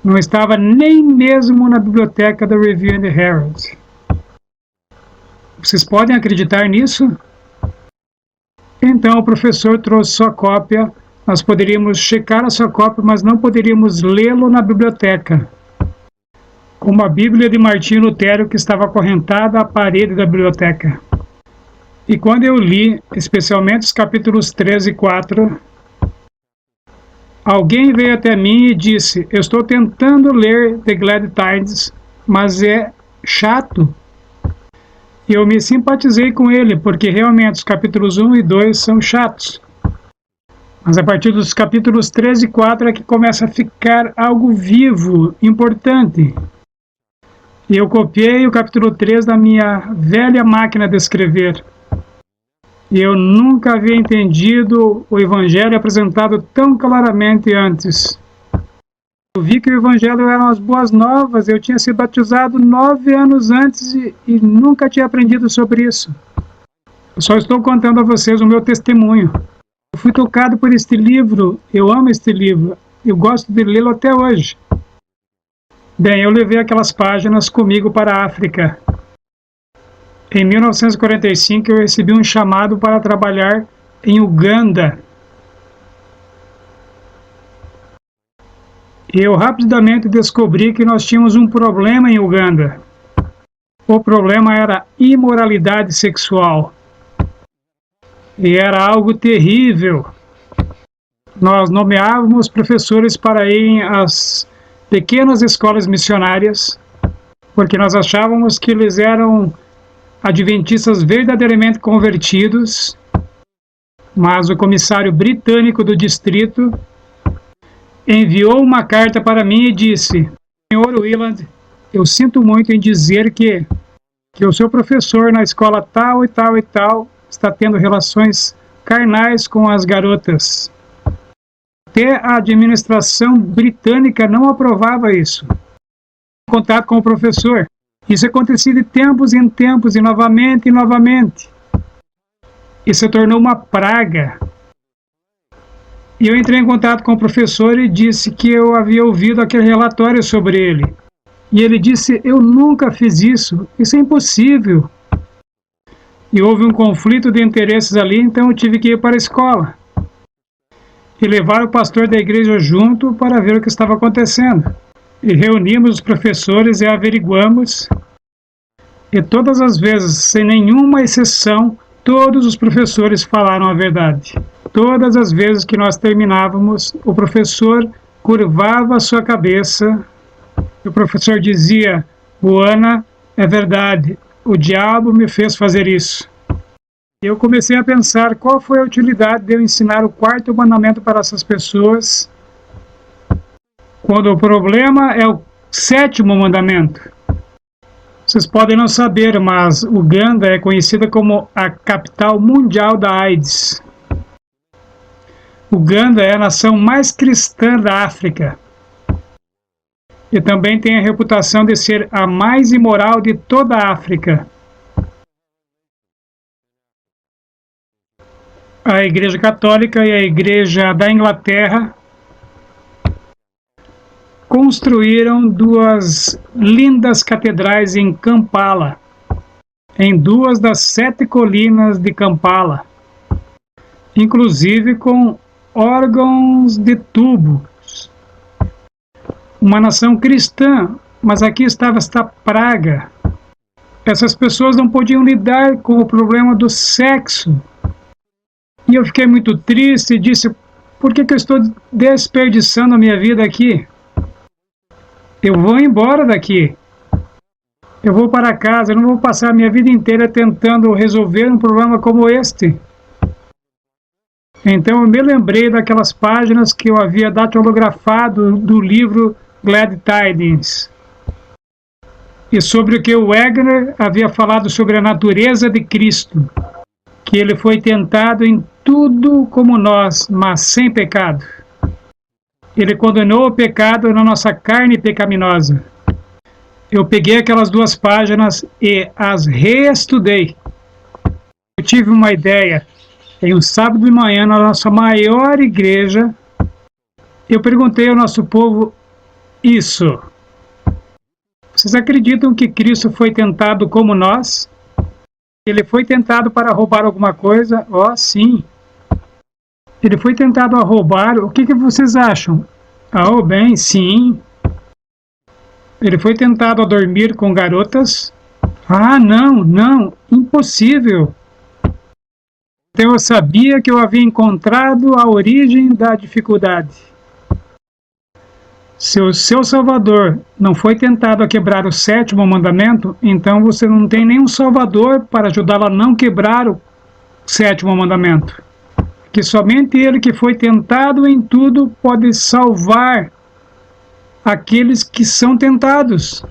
Não estava nem mesmo na biblioteca da Review and Herald. Vocês podem acreditar nisso? Então o professor trouxe sua cópia. Nós poderíamos checar a sua cópia, mas não poderíamos lê-lo na biblioteca. uma Bíblia de Martinho Lutero que estava acorrentada à parede da biblioteca. E quando eu li, especialmente os capítulos 13 e 4, alguém veio até mim e disse: eu estou tentando ler The Glad Tidings, mas é chato. E eu me simpatizei com ele, porque realmente os capítulos 1 e 2 são chatos. Mas a partir dos capítulos 13 e 4 é que começa a ficar algo vivo, importante. E eu copiei o capítulo 3 da minha velha máquina de escrever. E eu nunca havia entendido o Evangelho apresentado tão claramente antes. Eu vi que o Evangelho eram as boas novas, eu tinha sido batizado 9 anos antes e nunca tinha aprendido sobre isso. Eu só estou contando a vocês o meu testemunho. Eu fui tocado por este livro, eu amo este livro, eu gosto de lê-lo até hoje. Bem, eu levei aquelas páginas comigo para a África. Em 1945, eu recebi um chamado para trabalhar em Uganda. E eu rapidamente descobri que nós tínhamos um problema em Uganda. O problema era imoralidade sexual. E era algo terrível. Nós nomeávamos professores para irem às pequenas escolas missionárias, porque nós achávamos que eles eram adventistas verdadeiramente convertidos, mas o comissário britânico do distrito enviou uma carta para mim e disse: Senhor Wieland, eu sinto muito em dizer que o seu professor na escola tal e tal e tal está tendo relações carnais com as garotas. Até a administração britânica não aprovava isso. Contato com o professor. Isso acontecia de tempos em tempos, e novamente e novamente. E se tornou uma praga. E eu entrei em contato com o professor e disse que eu havia ouvido aquele relatório sobre ele. E ele disse: eu nunca fiz isso é impossível. E houve um conflito de interesses ali, então eu tive que ir para a escola. E levar o pastor da igreja junto para ver o que estava acontecendo. E reunimos os professores e averiguamos. E todas as vezes, sem nenhuma exceção, todos os professores falaram a verdade. Todas as vezes que nós terminávamos, o professor curvava a sua cabeça. E o professor dizia: Buana, é verdade, o diabo me fez fazer isso. E eu comecei a pensar qual foi a utilidade de eu ensinar o 4º mandamento para essas pessoas, quando o problema é o 7º mandamento. Vocês podem não saber, mas Uganda é conhecida como a capital mundial da AIDS. Uganda é a nação mais cristã da África. E também tem a reputação de ser a mais imoral de toda a África. A Igreja Católica e a Igreja da Inglaterra construíram 2 lindas catedrais em Kampala, em 2 das 7 colinas de Kampala, inclusive com órgãos de tubos. Uma nação cristã, mas aqui estava esta praga. Essas pessoas não podiam lidar com o problema do sexo. E eu fiquei muito triste e disse: por que eu estou desperdiçando a minha vida aqui? Eu vou embora daqui. Eu vou para casa, eu não vou passar a minha vida inteira tentando resolver um problema como este. Então eu me lembrei daquelas páginas que eu havia datilografado do livro Glad Tidings. E sobre o que o Wagner havia falado sobre a natureza de Cristo. Que ele foi tentado em tudo como nós, mas sem pecado. Ele condenou o pecado na nossa carne pecaminosa. Eu peguei aquelas 2 páginas e as reestudei. Eu tive uma ideia. Em um sábado de manhã, na nossa maior igreja, eu perguntei ao nosso povo isso. Vocês acreditam que Cristo foi tentado como nós? Ele foi tentado para roubar alguma coisa? Sim. Ele foi tentado a roubar. O que vocês acham? Bem, sim. Ele foi tentado a dormir com garotas? Ah, não, não, impossível. Então eu sabia que eu havia encontrado a origem da dificuldade. Se o seu Salvador não foi tentado a quebrar o 7º mandamento, então você não tem nenhum Salvador para ajudá-lo a não quebrar o 7º mandamento. Que somente ele que foi tentado em tudo pode salvar aqueles que são tentados.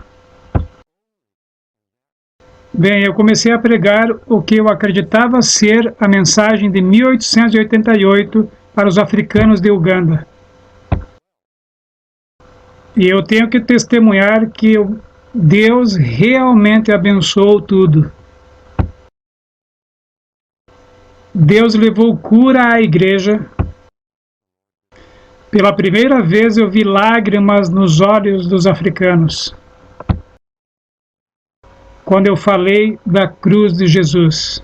Bem, eu comecei a pregar o que eu acreditava ser a mensagem de 1888 para os africanos de Uganda. E eu tenho que testemunhar que Deus realmente abençoou tudo. Deus levou cura à igreja. Pela primeira vez eu vi lágrimas nos olhos dos africanos quando eu falei da cruz de Jesus.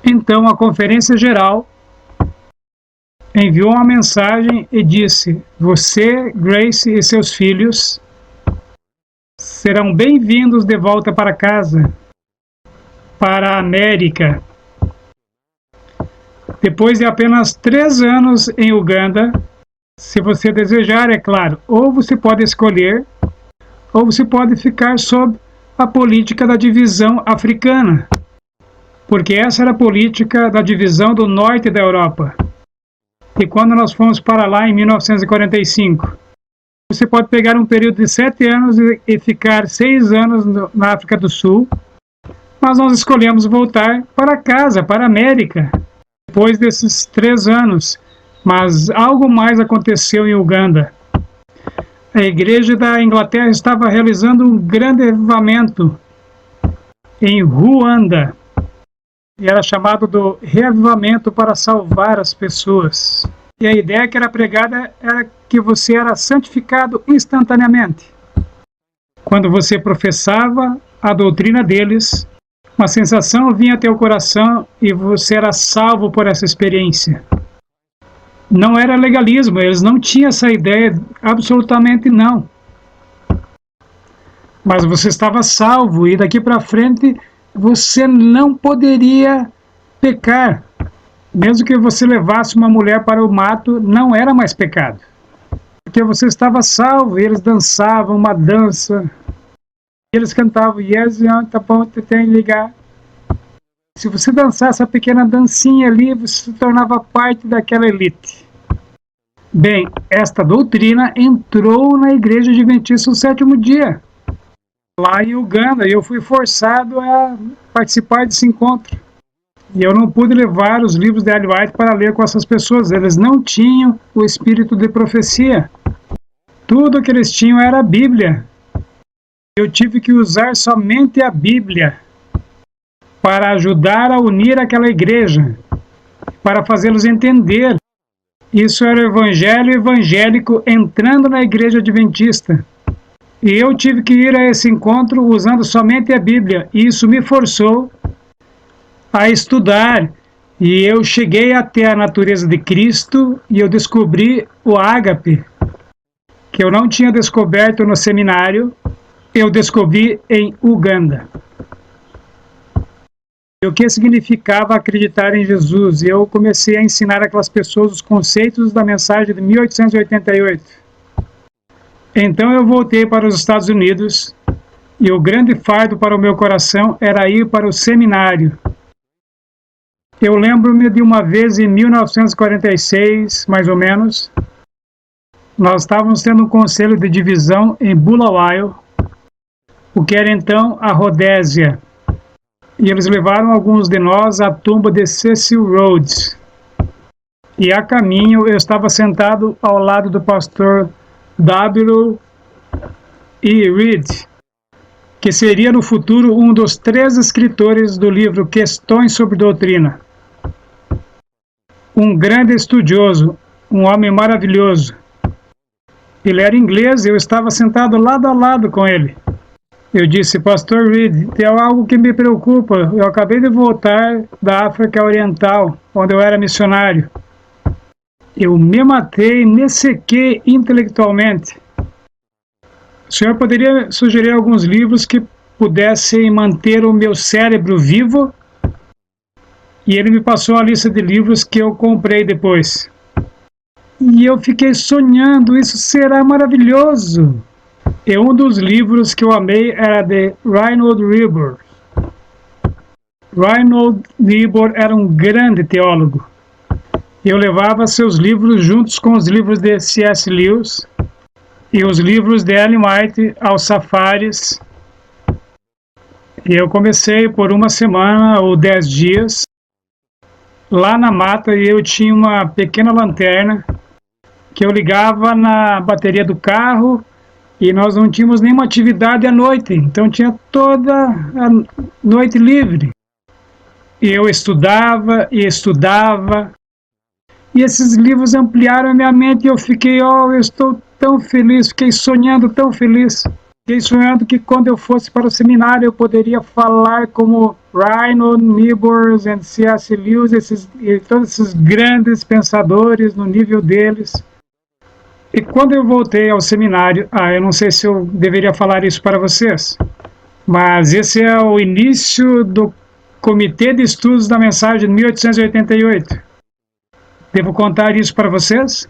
Então a Conferência Geral enviou uma mensagem e disse: você, Grace e seus filhos serão bem-vindos de volta para casa, para a América. Depois de apenas 3 anos em Uganda, se você desejar, é claro, ou você pode escolher, ou você pode ficar sob a política da divisão africana, porque essa era a política da divisão do norte da Europa. E quando nós fomos para lá em 1945, você pode pegar um período de 7 anos e ficar 6 anos na África do Sul, mas nós escolhemos voltar para casa, para a América, depois desses 3 anos. Mas algo mais aconteceu em Uganda. A igreja da Inglaterra estava realizando um grande avivamento em Ruanda. E era chamado do reavivamento para salvar as pessoas. E a ideia que era pregada era que você era santificado instantaneamente. Quando você professava a doutrina deles, uma sensação vinha até o coração e você era salvo por essa experiência. Não era legalismo, eles não tinham essa ideia, absolutamente não. Mas você estava salvo e daqui para frente você não poderia pecar. Mesmo que você levasse uma mulher para o mato, não era mais pecado. Porque você estava salvo, e eles dançavam uma dança. Eles cantavam, yes, tá bom, tem que ligar. Se você dançar essa pequena dancinha ali, você se tornava parte daquela elite. Bem, esta doutrina entrou na Igreja Adventista do Sétimo Dia, lá em Uganda, e eu fui forçado a participar desse encontro. E eu não pude levar os livros de Ellen White para ler com essas pessoas, eles não tinham o espírito de profecia. Tudo que eles tinham era a Bíblia. Eu tive que usar somente a Bíblia para ajudar a unir aquela igreja, para fazê-los entender. Isso era o evangelho evangélico entrando na igreja adventista. E eu tive que ir a esse encontro usando somente a Bíblia. E isso me forçou a estudar. E eu cheguei até a natureza de Cristo e eu descobri o ágape, que eu não tinha descoberto no seminário, eu descobri em Uganda. E o que significava acreditar em Jesus? E eu comecei a ensinar aquelas pessoas os conceitos da mensagem de 1888. Então eu voltei para os Estados Unidos e o grande fardo para o meu coração era ir para o seminário. Eu lembro-me de uma vez em 1946, mais ou menos, nós estávamos tendo um conselho de divisão em Bulawayo, o que era então a Rodésia. E eles levaram alguns de nós à tumba de Cecil Rhodes. E a caminho eu estava sentado ao lado do pastor W. E. Reed, que seria no futuro um dos 3 escritores do livro Questões sobre Doutrina. Um grande estudioso, um homem maravilhoso. Ele era inglês e eu estava sentado lado a lado com ele. Eu disse: Pastor Reed, tem algo que me preocupa. Eu acabei de voltar da África Oriental, onde eu era missionário. Eu me matei, me sequei intelectualmente. O senhor poderia sugerir alguns livros que pudessem manter o meu cérebro vivo? E ele me passou a lista de livros que eu comprei depois. E eu fiquei sonhando, isso será maravilhoso. E um dos livros que eu amei era de Reinhold Niebuhr. Reinhold Niebuhr era um grande teólogo. Eu levava seus livros juntos com os livros de C.S. Lewis e os livros de Ellen White aos safaris. E eu comecei por uma semana ou 10 dias lá na mata, e eu tinha uma pequena lanterna que eu ligava na bateria do carro, e nós não tínhamos nenhuma atividade à noite, então tinha toda a noite livre. E eu estudava e estudava, e esses livros ampliaram a minha mente, e eu fiquei, eu estou tão feliz, fiquei sonhando tão feliz. Fiquei sonhando que quando eu fosse para o seminário eu poderia falar como Reinhold Niebuhr e C.S. Lewis, todos esses grandes pensadores no nível deles. E quando eu voltei ao seminário, eu não sei se eu deveria falar isso para vocês, mas esse é o início do Comitê de Estudos da Mensagem de 1888. Devo contar isso para vocês?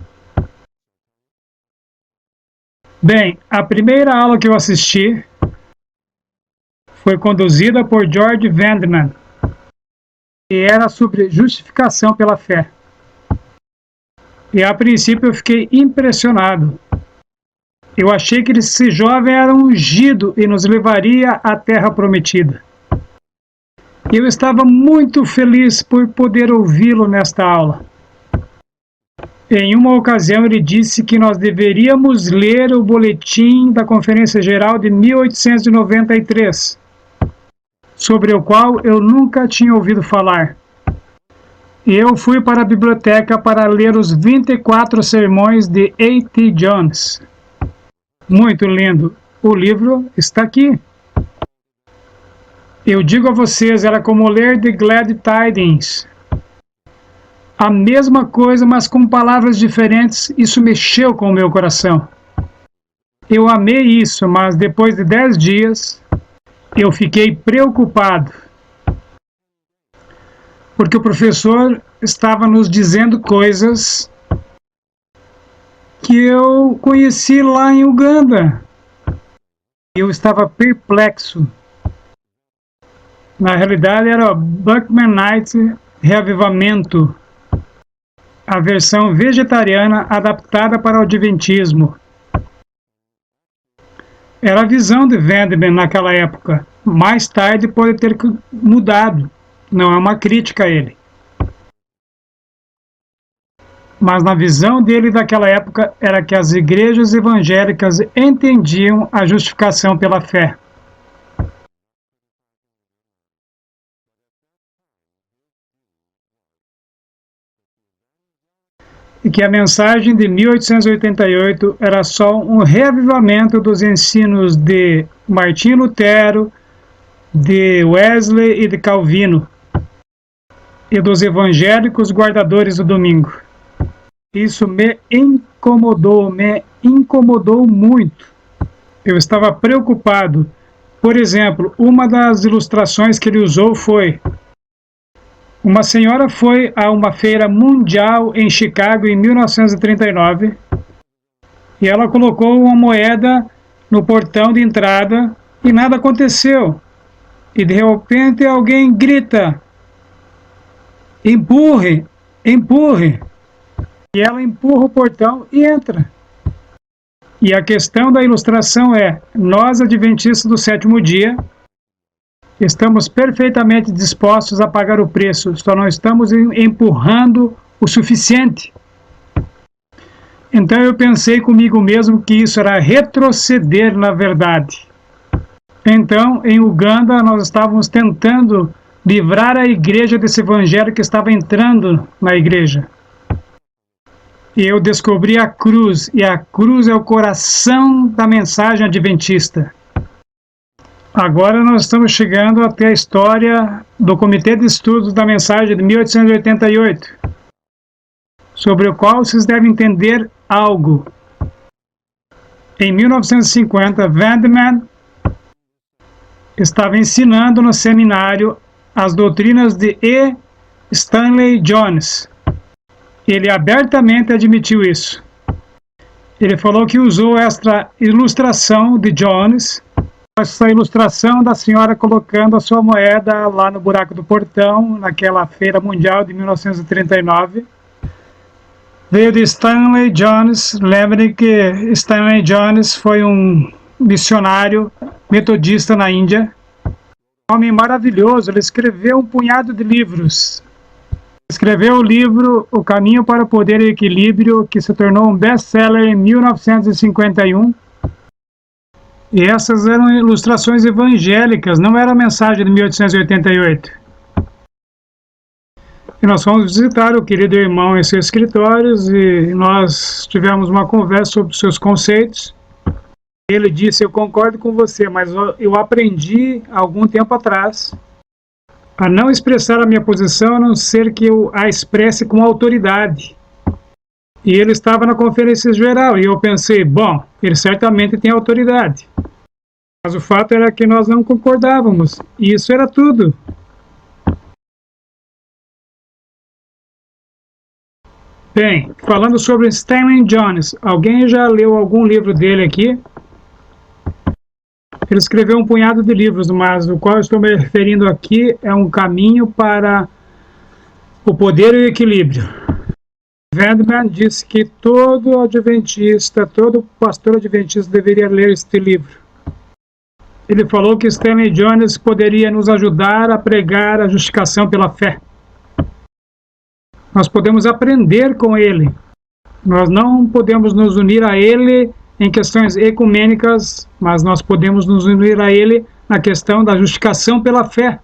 Bem, a primeira aula que eu assisti foi conduzida por George Vandeman, e era sobre justificação pela fé. E a princípio eu fiquei impressionado. Eu achei que esse jovem era ungido e nos levaria à terra prometida. Eu estava muito feliz por poder ouvi-lo nesta aula. Em uma ocasião ele disse que nós deveríamos ler o boletim da Conferência Geral de 1893, sobre o qual eu nunca tinha ouvido falar. E eu fui para a biblioteca para ler os 24 sermões de A.T. Jones. Muito lindo. O livro está aqui. Eu digo a vocês, era como ler The Glad Tidings. A mesma coisa, mas com palavras diferentes. Isso mexeu com o meu coração. Eu amei isso, mas depois de 10 dias, eu fiquei preocupado. Porque o professor estava nos dizendo coisas que eu conheci lá em Uganda. Eu estava perplexo. Na realidade era o Buckmanite Reavivamento, a versão vegetariana adaptada para o Adventismo. Era a visão de Vandeman naquela época. Mais tarde pode ter mudado. Não é uma crítica a ele. Mas na visão dele daquela época era que as igrejas evangélicas entendiam a justificação pela fé. E que a mensagem de 1888 era só um reavivamento dos ensinos de Martinho Lutero, de Wesley e de Calvino, e dos evangélicos guardadores do domingo. Isso me incomodou muito. Eu estava preocupado. Por exemplo, uma das ilustrações que ele usou foi: uma senhora foi a uma feira mundial em Chicago em 1939 e ela colocou uma moeda no portão de entrada e nada aconteceu. E de repente alguém grita: empurre, empurre. E ela empurra o portão e entra. E a questão da ilustração é: nós, adventistas do sétimo dia, estamos perfeitamente dispostos a pagar o preço, só não estamos empurrando o suficiente. Então eu pensei comigo mesmo que isso era retroceder na verdade. Então, em Uganda, nós estávamos tentando livrar a igreja desse evangelho que estava entrando na igreja. E eu descobri a cruz, e a cruz é o coração da mensagem adventista. Agora nós estamos chegando até a história do Comitê de Estudos da Mensagem de 1888. sobre o qual vocês devem entender algo. Em 1950, Vandeman estava ensinando no seminário as doutrinas de E. Stanley Jones. Ele abertamente admitiu isso. Ele falou que usou esta ilustração de Jones, essa ilustração da senhora colocando a sua moeda lá no buraco do portão, naquela feira mundial de 1939. Veio de Stanley Jones. Lembrem que Stanley Jones foi um missionário metodista na Índia. Um homem maravilhoso. Ele escreveu um punhado de livros. Escreveu o livro O Caminho para o Poder e Equilíbrio, que se tornou um best-seller em 1951. E essas eram ilustrações evangélicas, não era a mensagem de 1888. E nós fomos visitar o querido irmão em seus escritórios e nós tivemos uma conversa sobre os seus conceitos. Ele disse: eu concordo com você, mas eu aprendi algum tempo atrás a não expressar a minha posição, a não ser que eu a expresse com autoridade. E ele estava na conferência geral, e eu pensei, bom, ele certamente tem autoridade. Mas o fato era que nós não concordávamos, e isso era tudo. Bem, falando sobre Stanley Jones, alguém já leu algum livro dele aqui? Ele escreveu um punhado de livros, mas o qual eu estou me referindo aqui é Um Caminho para o Poder e o Equilíbrio. Vandeman disse que todo adventista, todo pastor adventista deveria ler este livro. Ele falou que Stanley Jones poderia nos ajudar a pregar a justificação pela fé. Nós podemos aprender com ele. Nós não podemos nos unir a ele em questões ecumênicas, mas nós podemos nos unir a ele na questão da justificação pela fé.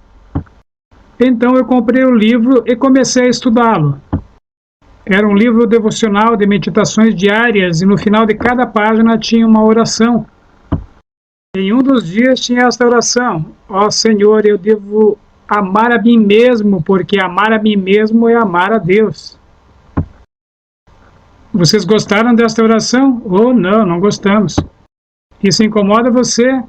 Então eu comprei o livro e comecei a estudá-lo. Era um livro devocional de meditações diárias e no final de cada página tinha uma oração. Em um dos dias tinha esta oração: ó Senhor, eu devo amar a mim mesmo, porque amar a mim mesmo é amar a Deus. Vocês gostaram desta oração? Ou não, não gostamos. Isso incomoda você?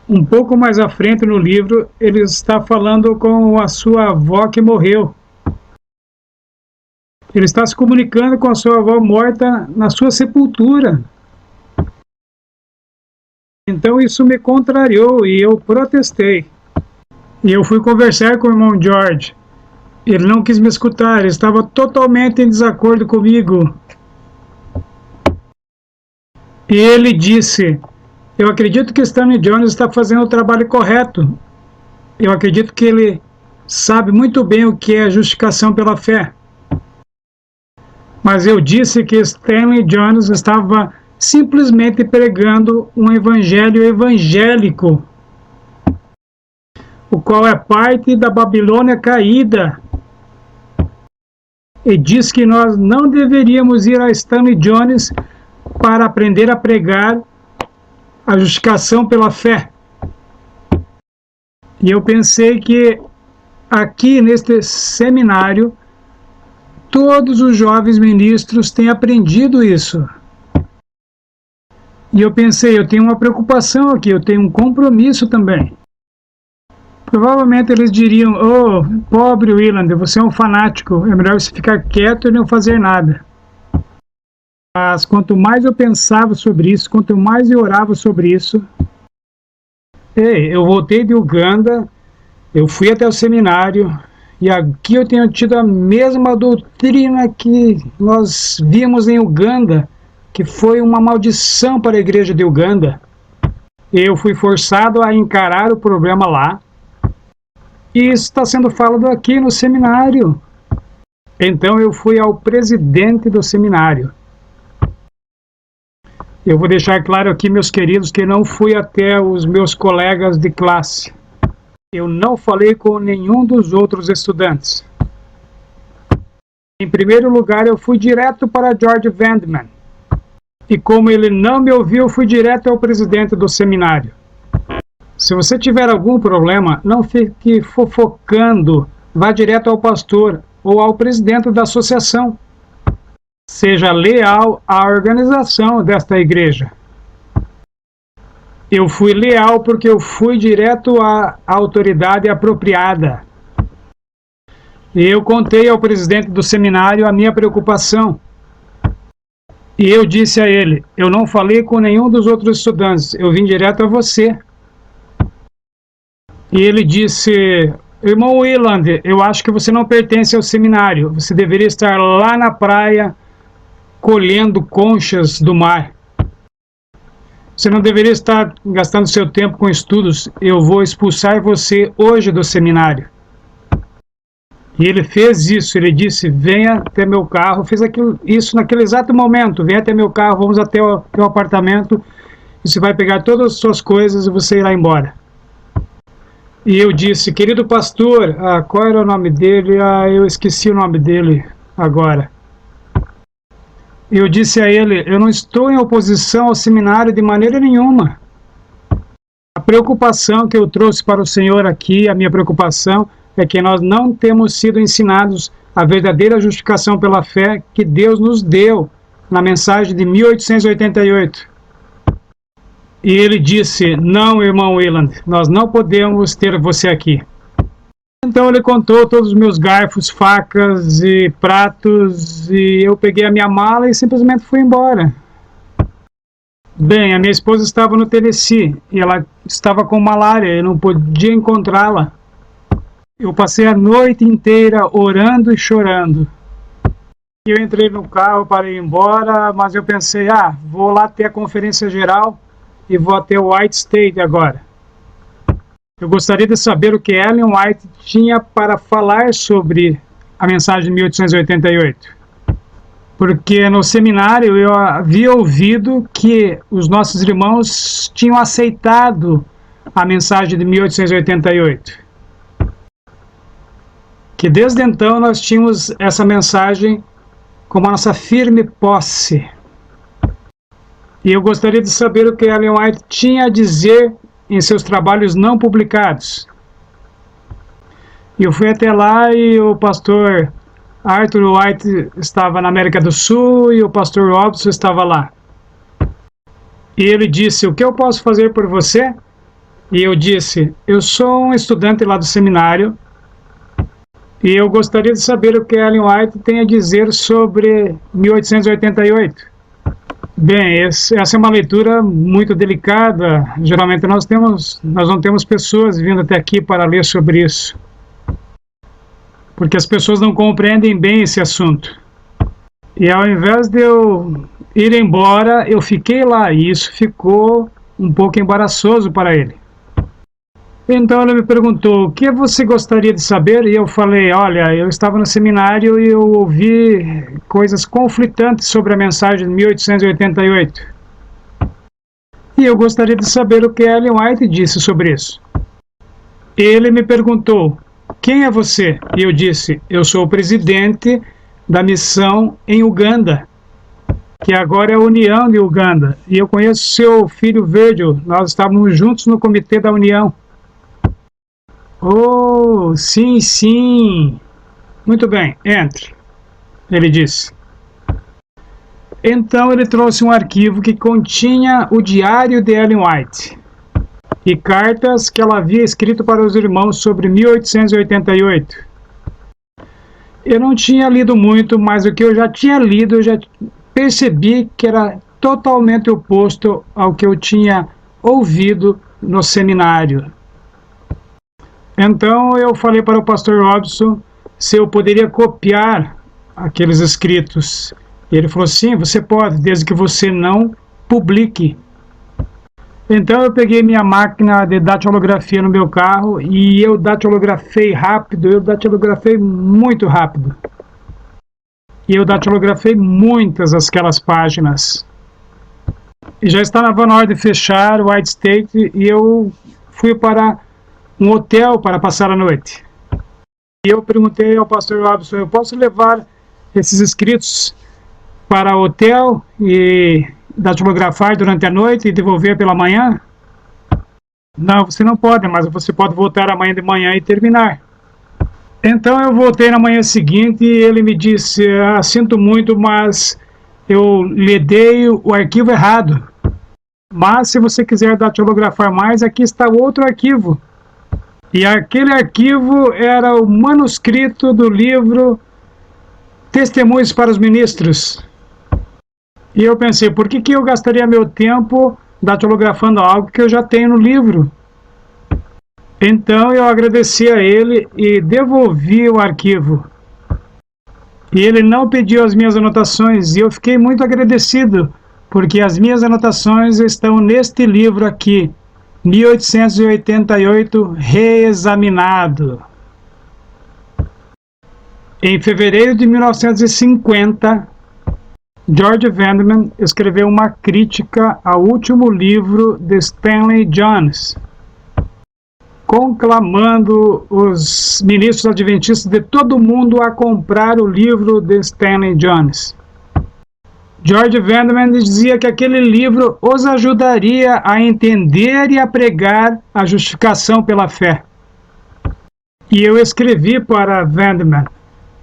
Um pouco mais à frente no livro, ele está falando com a sua avó que morreu. Ele está se comunicando com a sua avó morta na sua sepultura. Então isso me contrariou e eu protestei. E eu fui conversar com o irmão George. Ele não quis me escutar, ele estava totalmente em desacordo comigo. E ele disse: eu acredito que Stanley Jones está fazendo o trabalho correto. Eu acredito que ele sabe muito bem o que é justificação pela fé. Mas eu disse que Stanley Jones estava simplesmente pregando um evangelho evangélico, o qual é parte da Babilônia caída. E diz que nós não deveríamos ir a Stanley Jones para aprender a pregar a justificação pela fé. E eu pensei que aqui neste seminário todos os jovens ministros têm aprendido isso. E eu pensei, eu tenho uma preocupação aqui, eu tenho um compromisso também. Provavelmente eles diriam: oh, pobre Willander, você é um fanático, é melhor você ficar quieto e não fazer nada. Mas quanto mais eu pensava sobre isso, quanto mais eu orava sobre isso, eu voltei de Uganda, eu fui até o seminário, e aqui eu tenho tido a mesma doutrina que nós vimos em Uganda, que foi uma maldição para a igreja de Uganda. Eu fui forçado a encarar o problema lá, e isso está sendo falado aqui no seminário. Então eu fui ao presidente do seminário. Eu vou deixar claro aqui, meus queridos, que não fui até os meus colegas de classe. Eu não falei com nenhum dos outros estudantes. Em primeiro lugar, eu fui direto para George Vandeman. E como ele não me ouviu, eu fui direto ao presidente do seminário. Se você tiver algum problema, não fique fofocando. Vá direto ao pastor. ou ao presidente da associação. Seja leal à organização desta igreja. Eu fui leal porque eu fui direto à autoridade apropriada. E eu contei ao presidente do seminário a minha preocupação. E eu disse a ele, eu não falei com nenhum dos outros estudantes, eu vim direto a você. E ele disse, irmão Wieland, eu acho que você não pertence ao seminário, você deveria estar lá na praia colhendo conchas do mar. Você não deveria estar gastando seu tempo com estudos, eu vou expulsar você hoje do seminário. E ele fez isso, ele disse, venha até meu carro, fez isso naquele exato momento, venha até meu carro, vamos até o meu apartamento, e você vai pegar todas as suas coisas e você irá embora. E eu disse, querido pastor, qual era o nome dele? Eu esqueci o nome dele agora. Eu disse a ele, eu não estou em oposição ao seminário de maneira nenhuma. A preocupação que eu trouxe para o Senhor aqui, a minha preocupação é que nós não temos sido ensinados a verdadeira justificação pela fé que Deus nos deu na mensagem de 1888. E ele disse, não, irmão Wieland, nós não podemos ter você aqui. Então ele contou todos os meus garfos, facas e pratos, e eu peguei a minha mala e simplesmente fui embora. Bem, a minha esposa estava no Tennessee, e ela estava com malária, eu não podia encontrá-la. Eu passei a noite inteira orando e chorando. Eu entrei no carro para ir embora, mas eu pensei, vou lá ter a conferência geral e vou até o White State agora. Eu gostaria de saber o que Ellen White tinha para falar sobre a mensagem de 1888. Porque no seminário eu havia ouvido que os nossos irmãos tinham aceitado a mensagem de 1888. Que desde então nós tínhamos essa mensagem como a nossa firme posse. E eu gostaria de saber o que Ellen White tinha a dizer em seus trabalhos não publicados. E eu fui até lá e o pastor Arthur White estava na América do Sul e o pastor Robson estava lá. E ele disse, o que eu posso fazer por você? E eu disse, eu sou um estudante lá do seminário e eu gostaria de saber o que Ellen White tem a dizer sobre 1888. Bem, essa é uma leitura muito delicada. Geralmente nós não temos pessoas vindo até aqui para ler sobre isso. Porque as pessoas não compreendem bem esse assunto. E ao invés de eu ir embora, eu fiquei lá. E isso ficou um pouco embaraçoso para ele. Então ele me perguntou, o que você gostaria de saber? E eu falei, olha, eu estava no seminário e eu ouvi coisas conflitantes sobre a mensagem de 1888. E eu gostaria de saber o que Ellen White disse sobre isso. Ele me perguntou, quem é você? E eu disse, eu sou o presidente da missão em Uganda, que agora é a União de Uganda. E eu conheço seu filho Virgil, nós estávamos juntos no comitê da União. Oh, sim, sim. Muito bem, entre. Ele disse. Então ele trouxe um arquivo que continha o diário de Ellen White e cartas que ela havia escrito para os irmãos sobre 1888. Eu não tinha lido muito, mas o que eu já tinha lido, eu já percebi que era totalmente oposto ao que eu tinha ouvido no seminário. Então eu falei para o pastor Robson se eu poderia copiar aqueles escritos. E ele falou, sim, você pode, desde que você não publique. Então eu peguei minha máquina de datilografia no meu carro e eu datilografei rápido, eu datilografei muito rápido. E eu datilografei muitas aquelas páginas. E já estava na hora de fechar o White State e eu fui para um hotel para passar a noite. E eu perguntei ao pastor Robson, eu posso levar esses escritos para o hotel e datilografar durante a noite e devolver pela manhã? Não, você não pode, mas você pode voltar amanhã de manhã e terminar. Então eu voltei na manhã seguinte e ele me disse, sinto muito, mas eu lhe dei o arquivo errado. Mas se você quiser datilografar mais, aqui está outro arquivo. E aquele arquivo era o manuscrito do livro Testemunhos para os Ministros. E eu pensei, por que eu gastaria meu tempo datilografando algo que eu já tenho no livro? Então eu agradeci a ele e devolvi o arquivo. E ele não pediu as minhas anotações e eu fiquei muito agradecido, porque as minhas anotações estão neste livro aqui, 1888, reexaminado. Em fevereiro de 1950, George Vandeman escreveu uma crítica ao último livro de Stanley Jones, conclamando os ministros adventistas de todo o mundo a comprar o livro de Stanley Jones. George Vandeman dizia que aquele livro os ajudaria a entender e a pregar a justificação pela fé. E eu escrevi para Vandeman,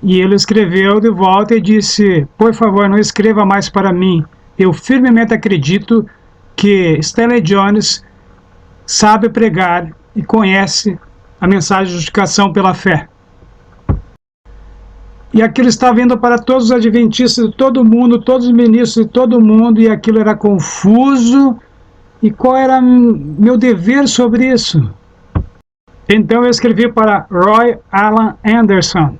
e ele escreveu de volta e disse, por favor, não escreva mais para mim. Eu firmemente acredito que Stanley Jones sabe pregar e conhece a mensagem de justificação pela fé. E aquilo estava indo para todos os adventistas de todo mundo, todos os ministros de todo mundo, e aquilo era confuso. E qual era meu dever sobre isso? Então eu escrevi para Roy Alan Anderson,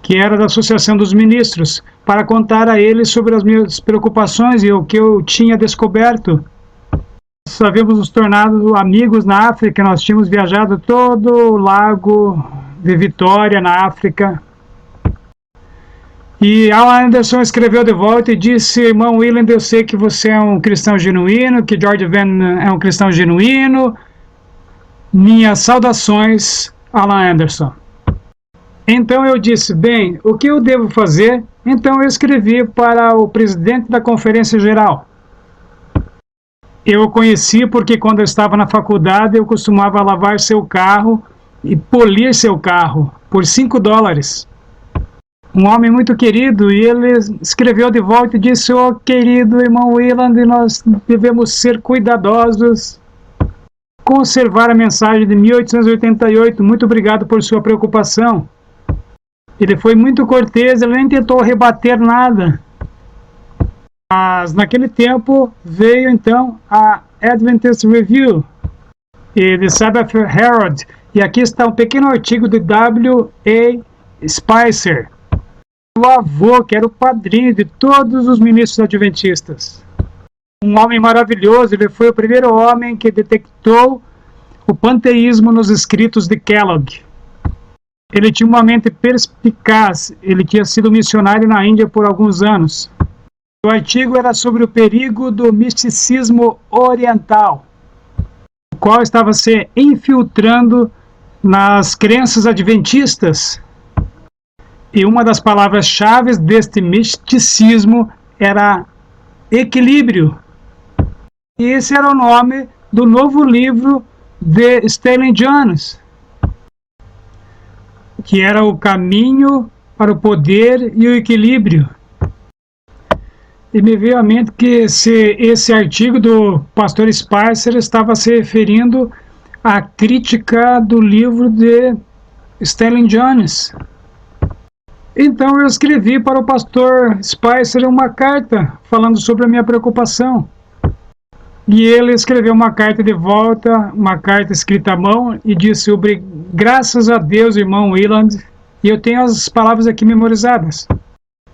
que era da Associação dos Ministros, para contar a ele sobre as minhas preocupações e o que eu tinha descoberto. Nós havíamos nos tornado amigos na África, nós tínhamos viajado todo o lago de Vitória, na África. E Alan Anderson escreveu de volta e disse, irmão Willand, eu sei que você é um cristão genuíno, que George Vandeman é um cristão genuíno. Minhas saudações, Alan Anderson. Então eu disse, bem, o que eu devo fazer? Então eu escrevi para o presidente da Conferência Geral. Eu o conheci porque quando eu estava na faculdade eu costumava lavar seu carro e polir seu carro por $5. Um homem muito querido, e ele escreveu de volta e disse, querido irmão Willand, nós devemos ser cuidadosos, conservar a mensagem de 1888, muito obrigado por sua preocupação. Ele foi muito cortês, ele nem tentou rebater nada. Mas naquele tempo veio então a Adventist Review e The Sabbath Herald, e aqui está um pequeno artigo de W.A. Spicer, o avô, que era o padrinho de todos os ministros adventistas. Um homem maravilhoso, ele foi o primeiro homem que detectou o panteísmo nos escritos de Kellogg. Ele tinha uma mente perspicaz, ele tinha sido missionário na Índia por alguns anos. O artigo era sobre o perigo do misticismo oriental, o qual estava se infiltrando nas crenças adventistas. E uma das palavras-chave deste misticismo era equilíbrio. E esse era o nome do novo livro de Stanley Jones, que era o caminho para o poder e o equilíbrio. E me veio à mente que esse artigo do pastor Spicer estava se referindo à crítica do livro de Stanley Jones. Então eu escrevi para o pastor Spicer uma carta falando sobre a minha preocupação. E ele escreveu uma carta de volta, uma carta escrita à mão, e disse, graças a Deus, irmão Willand, e eu tenho as palavras aqui memorizadas.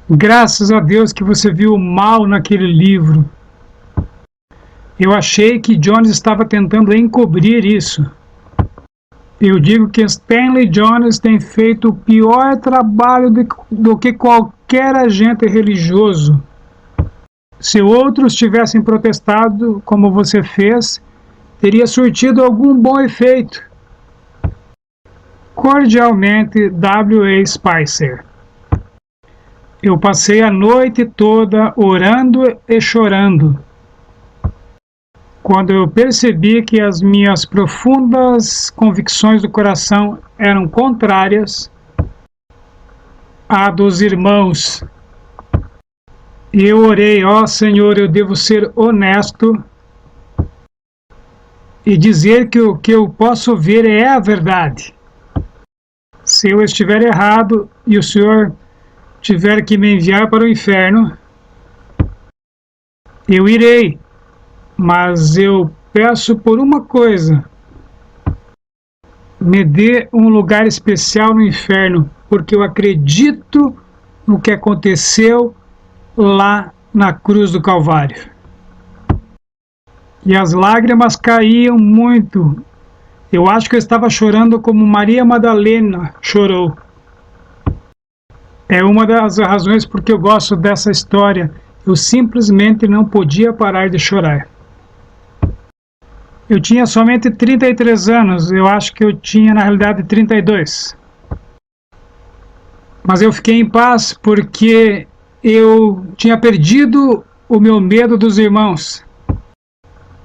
Graças a Deus que você viu o mal naquele livro. Eu achei que Jones estava tentando encobrir isso. Eu digo que Stanley Jones tem feito o pior trabalho do que qualquer agente religioso. Se outros tivessem protestado como você fez, teria surtido algum bom efeito. Cordialmente, W.A. Spicer. Eu passei a noite toda orando e chorando. quando eu percebi que as minhas profundas convicções do coração eram contrárias à dos irmãos. E eu orei: ó Senhor, eu devo ser honesto e dizer que o que eu posso ver é a verdade. Se eu estiver errado e o Senhor tiver que me enviar para o inferno, eu irei. Mas eu peço por uma coisa: me dê um lugar especial no inferno, porque eu acredito no que aconteceu lá na cruz do Calvário. E as lágrimas caíam muito. Eu acho que eu estava chorando como Maria Madalena chorou. É uma das razões porque eu gosto dessa história. Eu simplesmente não podia parar de chorar. Eu tinha somente 33 anos, eu acho que eu tinha na realidade 32. Mas eu fiquei em paz porque eu tinha perdido o meu medo dos irmãos.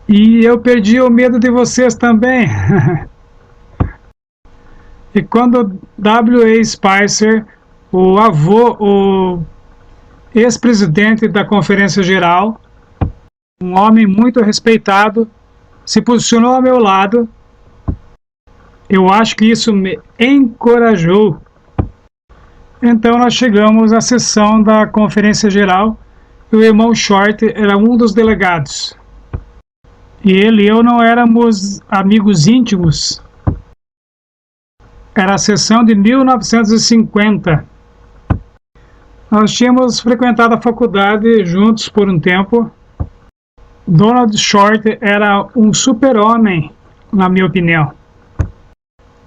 E eu perdi o medo de vocês também. E quando W.A. Spicer, o avô, o ex-presidente da Conferência Geral, um homem muito respeitado, se posicionou ao meu lado, eu acho que isso me encorajou. Então nós chegamos à sessão da Conferência Geral e o irmão Short era um dos delegados. E ele e eu não éramos amigos íntimos. Era a sessão de 1950. Nós tínhamos frequentado a faculdade juntos por um tempo. Donald Short era um super-homem, na minha opinião.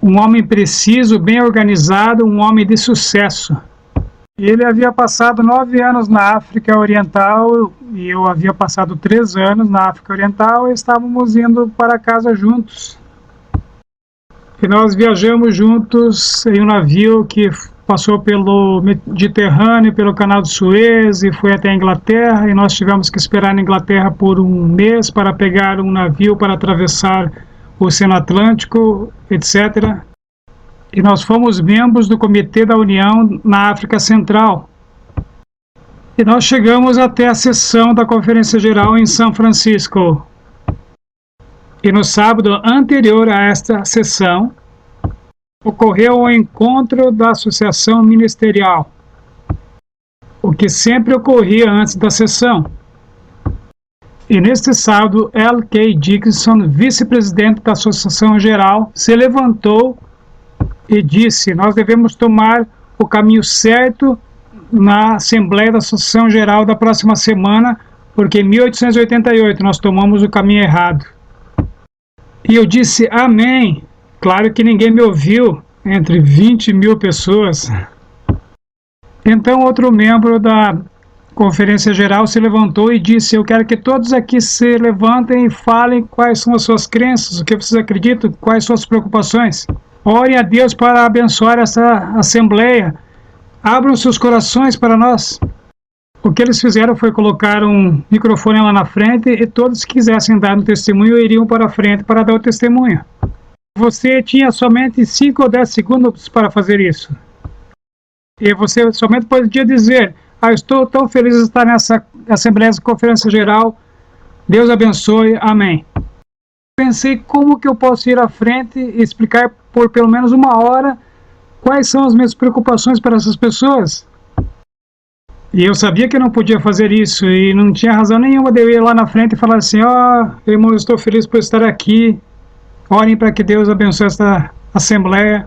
Um homem preciso, bem organizado, um homem de sucesso. Ele havia passado 9 anos na África Oriental e eu havia passado 3 anos na África Oriental e estávamos indo para casa juntos. E nós viajamos juntos em um navio que passou pelo Mediterrâneo, pelo Canal de Suez e foi até a Inglaterra, e nós tivemos que esperar na Inglaterra por um mês para pegar um navio para atravessar o Oceano Atlântico, etc. E nós fomos membros do Comitê da União na África Central. E nós chegamos até a sessão da Conferência Geral em São Francisco. E no sábado anterior a esta sessão, ocorreu o encontro da Associação Ministerial, o que sempre ocorria antes da sessão. E neste sábado, L.K. Dixon, vice-presidente da Associação Geral, se levantou e disse: nós devemos tomar o caminho certo na Assembleia da Associação Geral da próxima semana, porque em 1888 nós tomamos o caminho errado. E eu disse: amém. Claro que ninguém me ouviu, entre 20 mil pessoas. Então outro membro da Conferência Geral se levantou e disse: eu quero que todos aqui se levantem e falem quais são as suas crenças, o que vocês acreditam, quais são as preocupações. Orem a Deus para abençoar essa assembleia. Abram seus corações para nós. O que eles fizeram foi colocar um microfone lá na frente e todos que quisessem dar um testemunho iriam para a frente para dar o testemunho. Você tinha somente 5 ou 10 segundos para fazer isso. E você somente podia dizer: estou tão feliz de estar nessa Assembleia de Conferência Geral. Deus abençoe. Amém. Pensei: como que eu posso ir à frente e explicar por pelo menos 1 hora quais são as minhas preocupações para essas pessoas? E eu sabia que eu não podia fazer isso e não tinha razão nenhuma de eu ir lá na frente e falar assim: irmão, eu estou feliz por estar aqui. Orem para que Deus abençoe essa assembleia.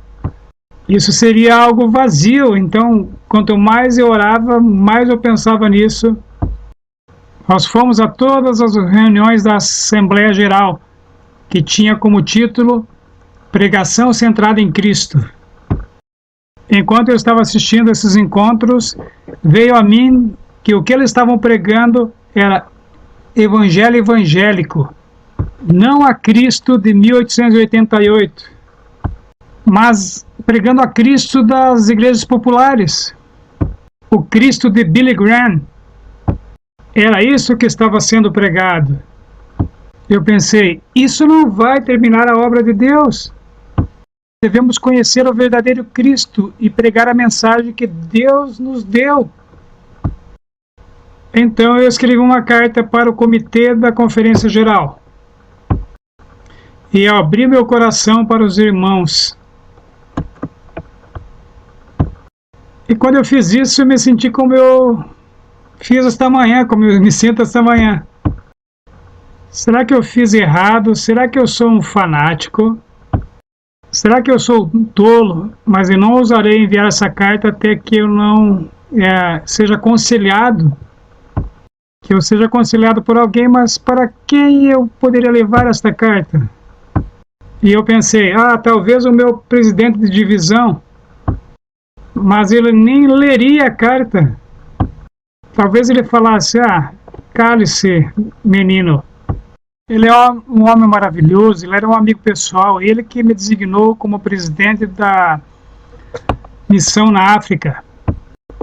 Isso seria algo vazio. Então, quanto mais eu orava, mais eu pensava nisso. Nós fomos a todas as reuniões da Assembleia Geral, que tinha como título Pregação Centrada em Cristo. Enquanto eu estava assistindo esses encontros, veio a mim que o que eles estavam pregando era evangelho evangélico. Não a Cristo de 1888, mas pregando a Cristo das igrejas populares, o Cristo de Billy Graham. Era isso que estava sendo pregado. Eu pensei, isso não vai terminar a obra de Deus. Devemos conhecer o verdadeiro Cristo e pregar a mensagem que Deus nos deu. Então eu escrevi uma carta para o comitê da Conferência Geral. E abri meu coração para os irmãos. E quando eu fiz isso, eu me senti como eu fiz esta manhã, como eu me sinto esta manhã. Será que eu fiz errado? Será que eu sou um fanático? Será que eu sou um tolo? Mas eu não ousarei enviar essa carta até que eu não seja aconselhado. Que eu seja aconselhado por alguém, mas para quem eu poderia levar esta carta? E eu pensei, talvez o meu presidente de divisão, mas ele nem leria a carta. Talvez ele falasse, cale-se, menino. Ele é um homem maravilhoso, ele era um amigo pessoal, ele que me designou como presidente da missão na África.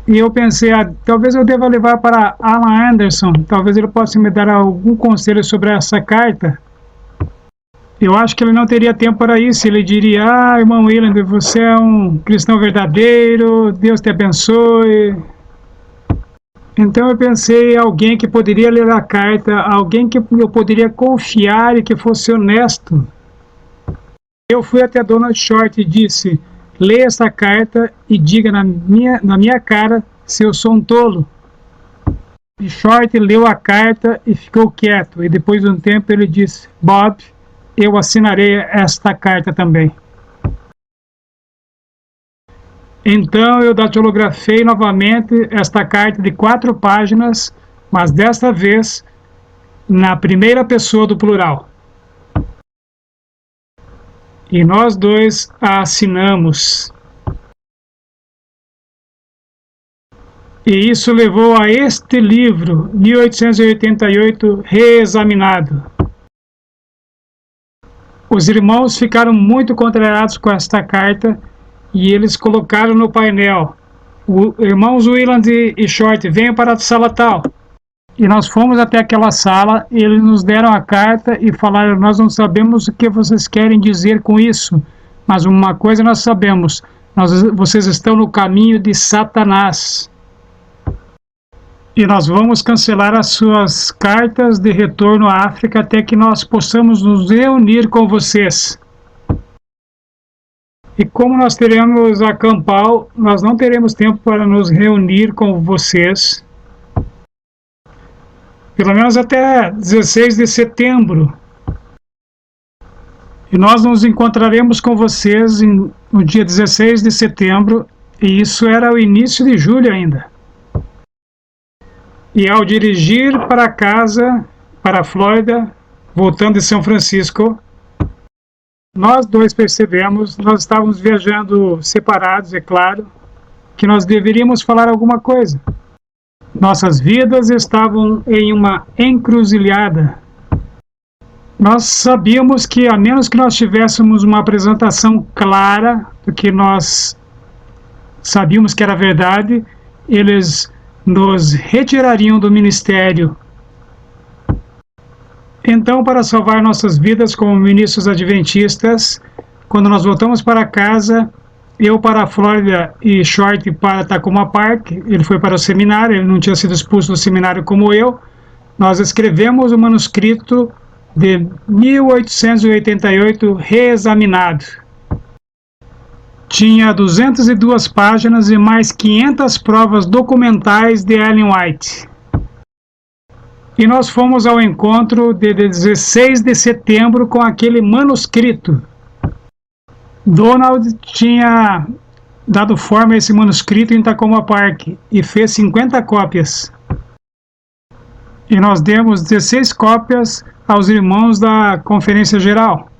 E eu pensei, talvez eu deva levar para Alan Anderson, talvez ele possa me dar algum conselho sobre essa carta. Eu acho que ele não teria tempo para isso, ele diria, irmão Willand, você é um cristão verdadeiro, Deus te abençoe. Então eu pensei em alguém que poderia ler a carta, alguém que eu poderia confiar e que fosse honesto. Eu fui até Donald Short e disse, leia essa carta e diga na minha cara se eu sou um tolo. E Short leu a carta e ficou quieto, e depois de um tempo ele disse, Bob, eu assinarei esta carta também. Então eu datilografei novamente esta carta de 4 páginas, mas desta vez na primeira pessoa do plural. E nós dois a assinamos. E isso levou a este livro, 1888, reexaminado. Os irmãos ficaram muito contrariados com esta carta e eles colocaram no painel, irmãos Willand e Short, venham para a sala tal. E nós fomos até aquela sala, e eles nos deram a carta e falaram, nós não sabemos o que vocês querem dizer com isso, mas uma coisa nós sabemos, vocês estão no caminho de Satanás. E nós vamos cancelar as suas cartas de retorno à África até que nós possamos nos reunir com vocês. E como nós teremos a Campal, nós não teremos tempo para nos reunir com vocês. Pelo menos até 16 de setembro. E nós nos encontraremos com vocês no dia 16 de setembro. E isso era o início de julho ainda. E ao dirigir para casa, para a Flórida, voltando de São Francisco, nós dois percebemos, nós estávamos viajando separados, é claro, que nós deveríamos falar alguma coisa. Nossas vidas estavam em uma encruzilhada. Nós sabíamos que, a menos que nós tivéssemos uma apresentação clara do que nós sabíamos que era verdade, eles nos retirariam do ministério. Então, para salvar nossas vidas como ministros adventistas, quando nós voltamos para casa, eu para a Flórida e Short para Tacoma Park, ele foi para o seminário, ele não tinha sido expulso do seminário como eu, nós escrevemos o manuscrito de 1888 reexaminado. Tinha 202 páginas e mais 500 provas documentais de Ellen White. E nós fomos ao encontro de 16 de setembro com aquele manuscrito. Donald tinha dado forma a esse manuscrito em Tacoma Park e fez 50 cópias. E nós demos 16 cópias aos irmãos da Conferência Geral.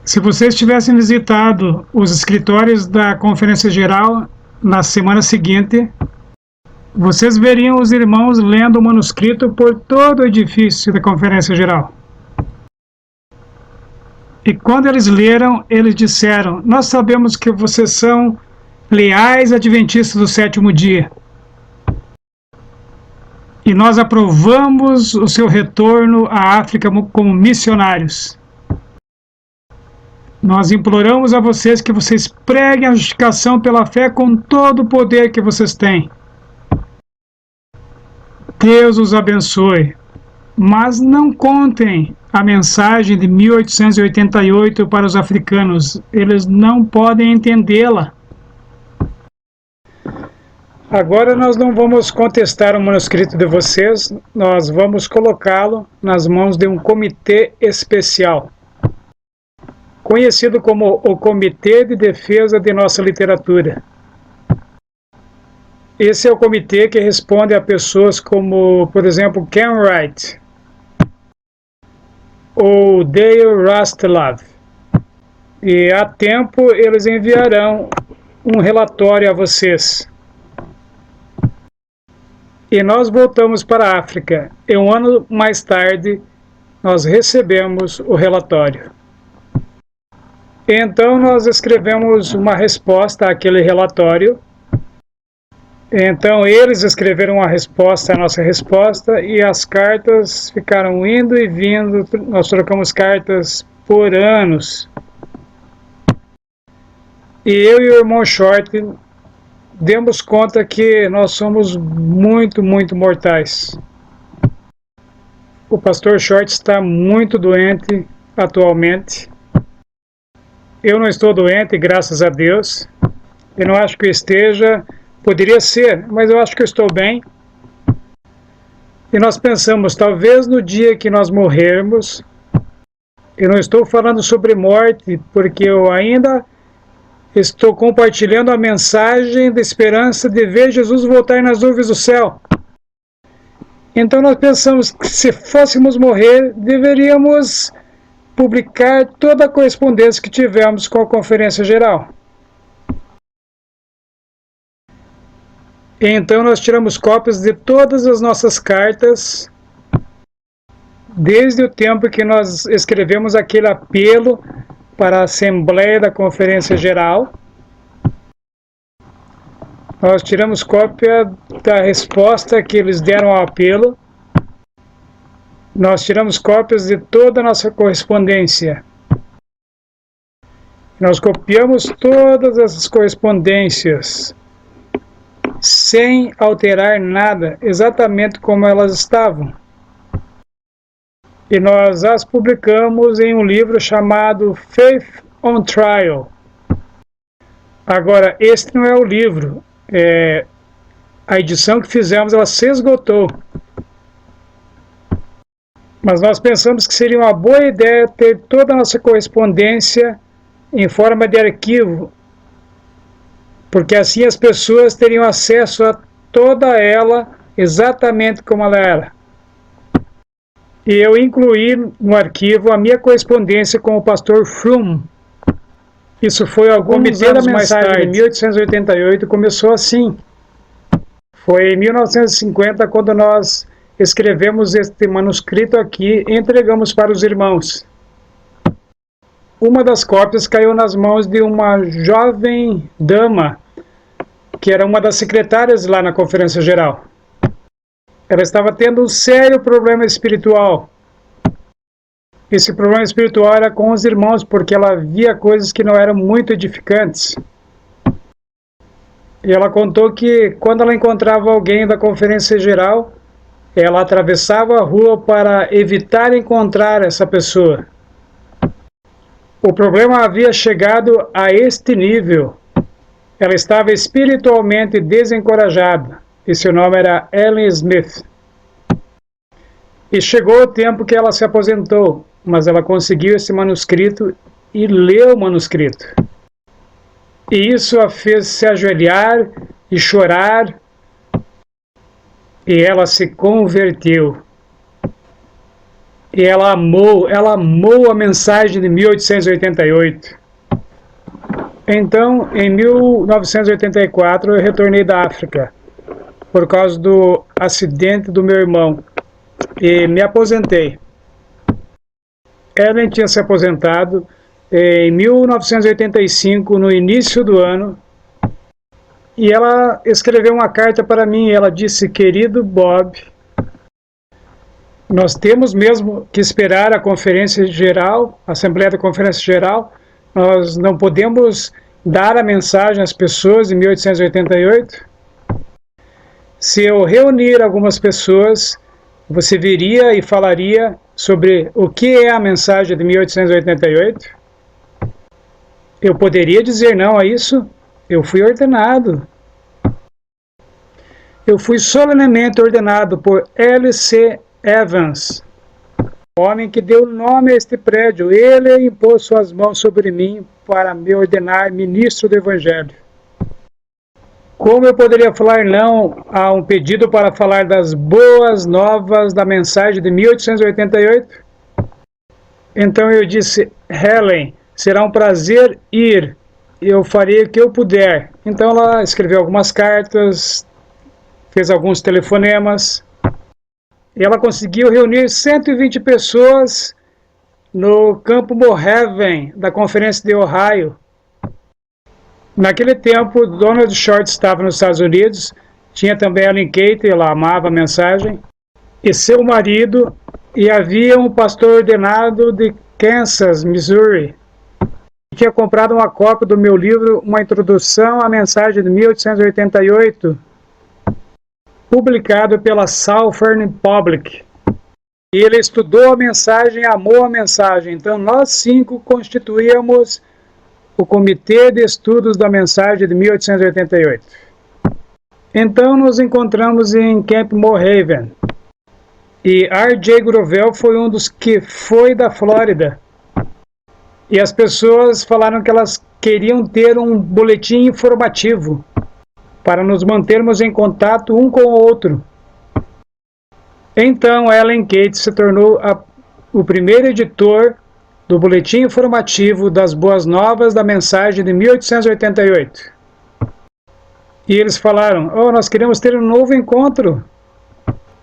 Se vocês tivessem visitado os escritórios da Conferência Geral na semana seguinte, vocês veriam os irmãos lendo o manuscrito por todo o edifício da Conferência Geral. E quando eles leram, eles disseram, nós sabemos que vocês são leais adventistas do sétimo dia. e nós aprovamos o seu retorno à África como missionários. Nós imploramos a vocês que vocês preguem a justificação pela fé com todo o poder que vocês têm. Deus os abençoe. Mas não contem a mensagem de 1888 para os africanos. Eles não podem entendê-la. Agora nós não vamos contestar o manuscrito de vocês, nós vamos colocá-lo nas mãos de um comitê especial, conhecido como o Comitê de Defesa de Nossa Literatura. Esse é o comitê que responde a pessoas como, por exemplo, Ken Wright ou Dale Rastelove. E a tempo eles enviarão um relatório a vocês. E nós voltamos para a África, e um ano mais tarde nós recebemos o relatório. Então nós escrevemos uma resposta àquele relatório. Então eles escreveram a resposta à nossa resposta, e as cartas ficaram indo e vindo. Nós trocamos cartas por anos. E eu e o irmão Short demos conta que nós somos muito mortais. O pastor Short está muito doente atualmente. Eu não estou doente, graças a Deus. Eu não acho que eu esteja, poderia ser, mas eu acho que eu estou bem. E nós pensamos, talvez no dia que nós morrermos, eu não estou falando sobre morte, porque eu ainda estou compartilhando a mensagem da esperança de ver Jesus voltar nas nuvens do céu. Então nós pensamos que se fôssemos morrer, deveríamos publicar toda a correspondência que tivemos com a Conferência Geral. Então nós tiramos cópias de todas as nossas cartas, desde o tempo que nós escrevemos aquele apelo para a Assembleia da Conferência Geral. Nós tiramos cópia da resposta que eles deram ao apelo. Nós tiramos cópias de toda a nossa correspondência. Nós copiamos todas essas correspondências, sem alterar nada, exatamente como elas estavam. E nós as publicamos em um livro chamado Faith on Trial. Agora, este não é o livro. A edição que fizemos, ela se esgotou. Mas nós pensamos que seria uma boa ideia ter toda a nossa correspondência em forma de arquivo, porque assim as pessoas teriam acesso a toda ela exatamente como ela era. E eu incluí no arquivo a minha correspondência com o pastor Froome. Isso foi alguns anos mais tarde, em 1888, começou assim. Foi em 1950 quando nós escrevemos este manuscrito aqui e entregamos para os irmãos. Uma das cópias caiu nas mãos de uma jovem dama, que era uma das secretárias lá na Conferência Geral. Ela estava tendo um sério problema espiritual. Esse problema espiritual era com os irmãos, porque ela via coisas que não eram muito edificantes. E ela contou que quando ela encontrava alguém da Conferência Geral, ela atravessava a rua para evitar encontrar essa pessoa. O problema havia chegado a este nível. Ela estava espiritualmente desencorajada. E seu nome era Ellen Smith. E chegou o tempo que ela se aposentou, mas ela conseguiu esse manuscrito e leu o manuscrito. E isso a fez se ajoelhar e chorar, e ela se converteu. E ela amou a mensagem de 1888. Então, em 1984, eu retornei da África, por causa do acidente do meu irmão, e me aposentei. Ellen tinha se aposentado em 1985, no início do ano, e ela escreveu uma carta para mim. Ela disse: querido Bob, Nós temos mesmo que esperar a conferência geral, a Assembleia da Conferência Geral. Nós não podemos dar a mensagem às pessoas em 1888. Se eu reunir algumas pessoas, você viria e falaria sobre o que é a mensagem de 1888? Eu poderia dizer não a isso? Eu fui ordenado. Eu fui solenemente ordenado por L.C. Evans, o homem que deu nome a este prédio. Ele impôs suas mãos sobre mim para me ordenar ministro do Evangelho. Como eu poderia falar não a um pedido para falar das boas novas da mensagem de 1888? Então eu disse, Helen, será um prazer ir, eu farei o que eu puder. Então ela escreveu algumas cartas, fez alguns telefonemas, e ela conseguiu reunir 120 pessoas no campo Moravian da Conferência de Ohio. Naquele tempo, Donald Short estava nos Estados Unidos, tinha também Ellen Kate, ela amava a mensagem, e seu marido, e havia um pastor ordenado de Kansas, Missouri, que tinha comprado uma cópia do meu livro, Uma Introdução à Mensagem de 1888, publicado pela Southern Public. E ele estudou a mensagem e amou a mensagem. Então nós 5 constituíamos o Comitê de Estudos da Mensagem de 1888. Então nos encontramos em Camp Moravian. E R.J. Grovel foi um dos que foi da Flórida. E as pessoas falaram que elas queriam ter um boletim informativo para nos mantermos em contato um com o outro. Então Ellen Kate se tornou o primeiro editor do Boletim Informativo das Boas Novas da Mensagem de 1888. E eles falaram, nós queremos ter um novo encontro.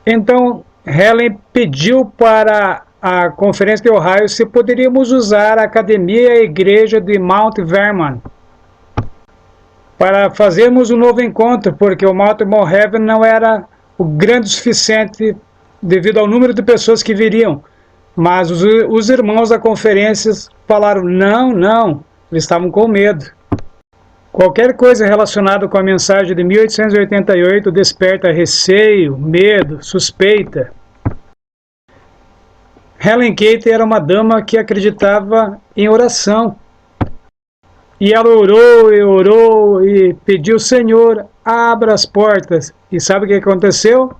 Então Helen pediu para a Conferência de Ohio se poderíamos usar a Academia e a Igreja de Mount Vernon para fazermos um novo encontro, porque o Mount Moravian não era o grande o suficiente devido ao número de pessoas que viriam. Mas os irmãos da conferência falaram, não, eles estavam com medo. Qualquer coisa relacionada com a mensagem de 1888 desperta receio, medo, suspeita. Helen Kate era uma dama que acreditava em oração. E ela orou e pediu, Senhor, abra as portas. E sabe o que aconteceu?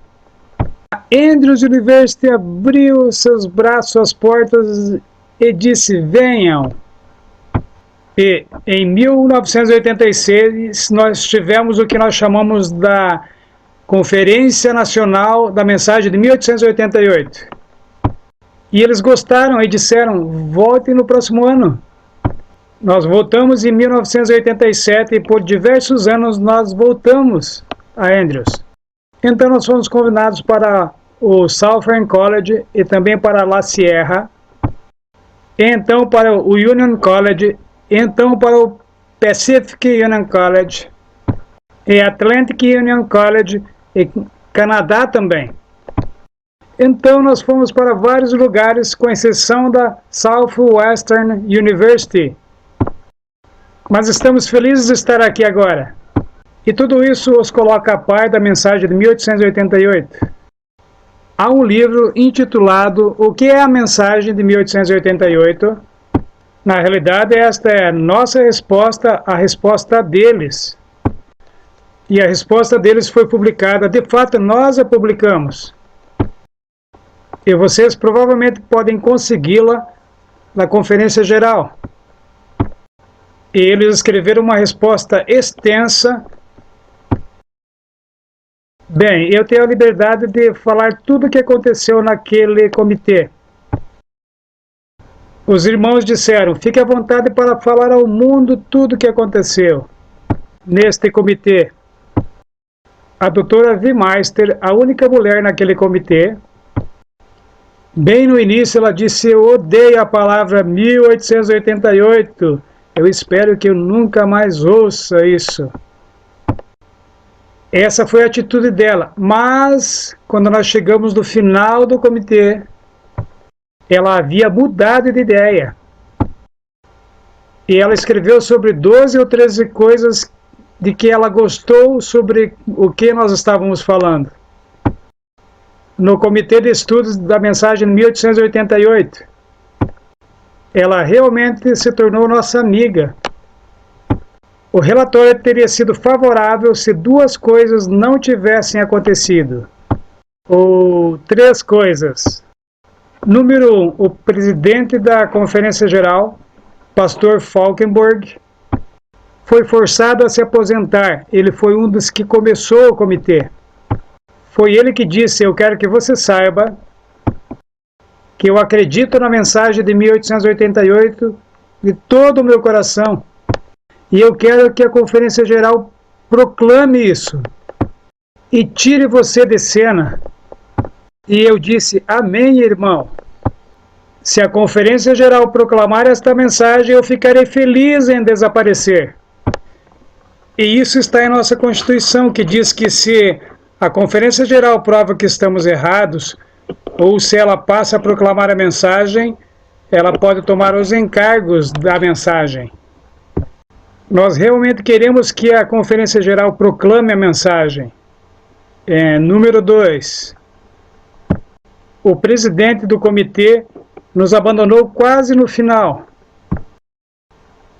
A Andrews University abriu seus braços às portas e disse, venham. E em 1986 nós tivemos o que nós chamamos da Conferência Nacional da Mensagem de 1888. E eles gostaram e disseram, voltem no próximo ano. Nós voltamos em 1987 e por diversos anos nós voltamos a Andrews. Então nós fomos convidados para o Southern College e também para La Sierra, então para o Union College, então para o Pacific Union College, e Atlantic Union College, e Canadá também. Então nós fomos para vários lugares, com exceção da Southwestern University. Mas estamos felizes de estar aqui agora. E tudo isso os coloca a par da mensagem de 1888. Há um livro intitulado O que é a mensagem de 1888? Na realidade, esta é a nossa resposta à resposta deles. E a resposta deles foi publicada, de fato nós a publicamos. E vocês provavelmente podem consegui-la na Conferência Geral. E eles escreveram uma resposta extensa. Bem, eu tenho a liberdade de falar tudo o que aconteceu naquele comitê. Os irmãos disseram, fique à vontade para falar ao mundo tudo o que aconteceu neste comitê. A doutora V. Meister, a única mulher naquele comitê, bem no início ela disse, eu odeio a palavra 1888, eu espero que eu nunca mais ouça isso. Essa foi a atitude dela, mas quando nós chegamos no final do comitê, ela havia mudado de ideia. E ela escreveu sobre 12 ou 13 coisas de que ela gostou sobre o que nós estávamos falando. No Comitê de Estudos da Mensagem de 1888, ela realmente se tornou nossa amiga. O relatório teria sido favorável se duas coisas não tivessem acontecido. Ou três coisas. Número 1, o presidente da Conferência Geral, pastor Falkenberg, foi forçado a se aposentar. Ele foi um dos que começou o comitê. Foi ele que disse: eu quero que você saiba que eu acredito na mensagem de 1888 de todo o meu coração. E eu quero que a Conferência Geral proclame isso e tire você de cena. E eu disse: amém, irmão. Se a Conferência Geral proclamar esta mensagem, eu ficarei feliz em desaparecer. E isso está em nossa Constituição, que diz que se a Conferência Geral prova que estamos errados, ou se ela passa a proclamar a mensagem, ela pode tomar os encargos da mensagem. Nós realmente queremos que a Conferência Geral proclame a mensagem. Número 2. O presidente do comitê nos abandonou quase no final.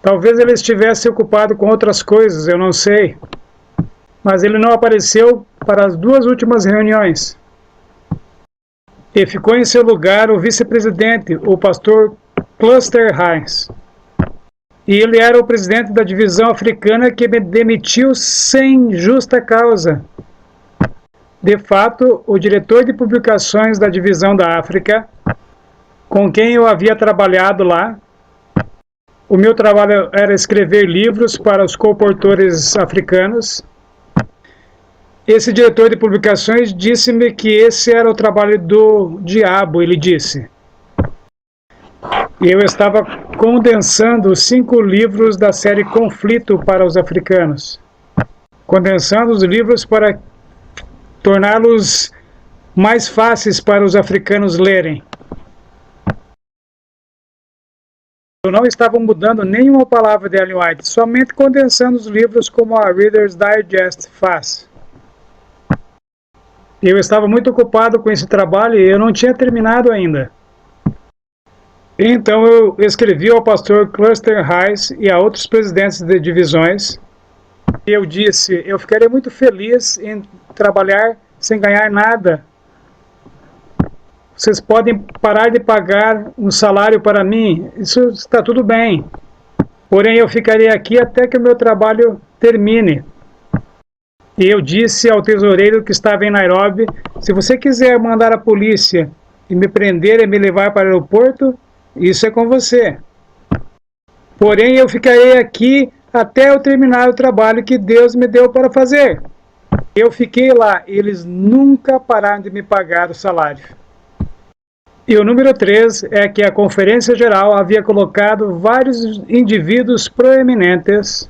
Talvez ele estivesse ocupado com outras coisas, eu não sei. Mas ele não apareceu para as duas últimas reuniões. E ficou em seu lugar o vice-presidente, o pastor Cluster Hines. E ele era o presidente da divisão africana que me demitiu sem justa causa. De fato, o diretor de publicações da divisão da África, com quem eu havia trabalhado lá, o meu trabalho era escrever livros para os colportores africanos. Esse diretor de publicações disse-me que esse era o trabalho do diabo, ele disse. E eu estava condensando 5 livros da série Conflito para os Africanos. Condensando os livros para torná-los mais fáceis para os africanos lerem. Eu não estava mudando nenhuma palavra de Ellen White, somente condensando os livros como a Reader's Digest faz. Eu estava muito ocupado com esse trabalho e eu não tinha terminado ainda. Então eu escrevi ao pastor Cluster Hines e a outros presidentes de divisões. E eu disse: eu ficaria muito feliz em trabalhar sem ganhar nada. Vocês podem parar de pagar um salário para mim, isso está tudo bem. Porém, eu ficarei aqui até que o meu trabalho termine. E eu disse ao tesoureiro que estava em Nairobi: se você quiser mandar a polícia e me prender e me levar para o aeroporto, isso é com você. Porém, eu ficarei aqui até eu terminar o trabalho que Deus me deu para fazer. Eu fiquei lá, eles nunca pararam de me pagar o salário. E o número 3 é que a Conferência Geral havia colocado vários indivíduos proeminentes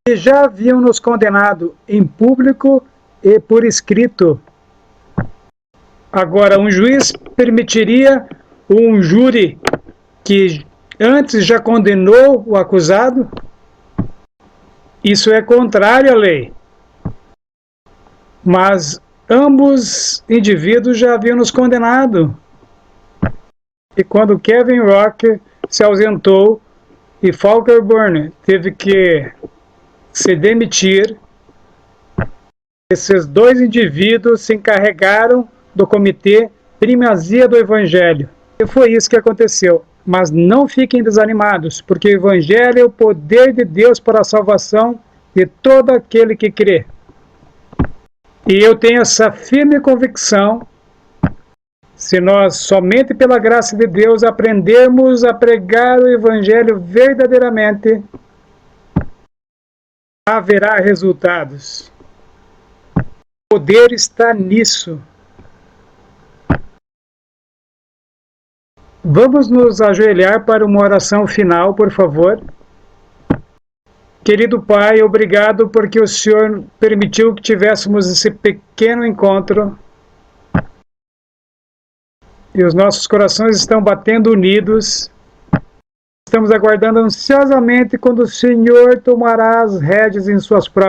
que já haviam nos condenado em público e por escrito. Agora, um juiz permitiria um júri que antes já condenou o acusado? Isso é contrário à lei. Mas ambos indivíduos já haviam nos condenado. E quando Kevin Rock se ausentou e Falkenberg teve que se demitir, esses dois indivíduos se encarregaram do comitê Primazia do Evangelho. E foi isso que aconteceu. Mas não fiquem desanimados, porque o Evangelho é o poder de Deus para a salvação de todo aquele que crê. E eu tenho essa firme convicção. Se nós, somente pela graça de Deus, aprendermos a pregar o Evangelho verdadeiramente, haverá resultados. O poder está nisso. Vamos nos ajoelhar para uma oração final, por favor. Querido Pai, obrigado porque o Senhor permitiu que tivéssemos esse pequeno encontro e os nossos corações estão batendo unidos. Estamos aguardando ansiosamente quando o Senhor tomará as rédeas em suas próprias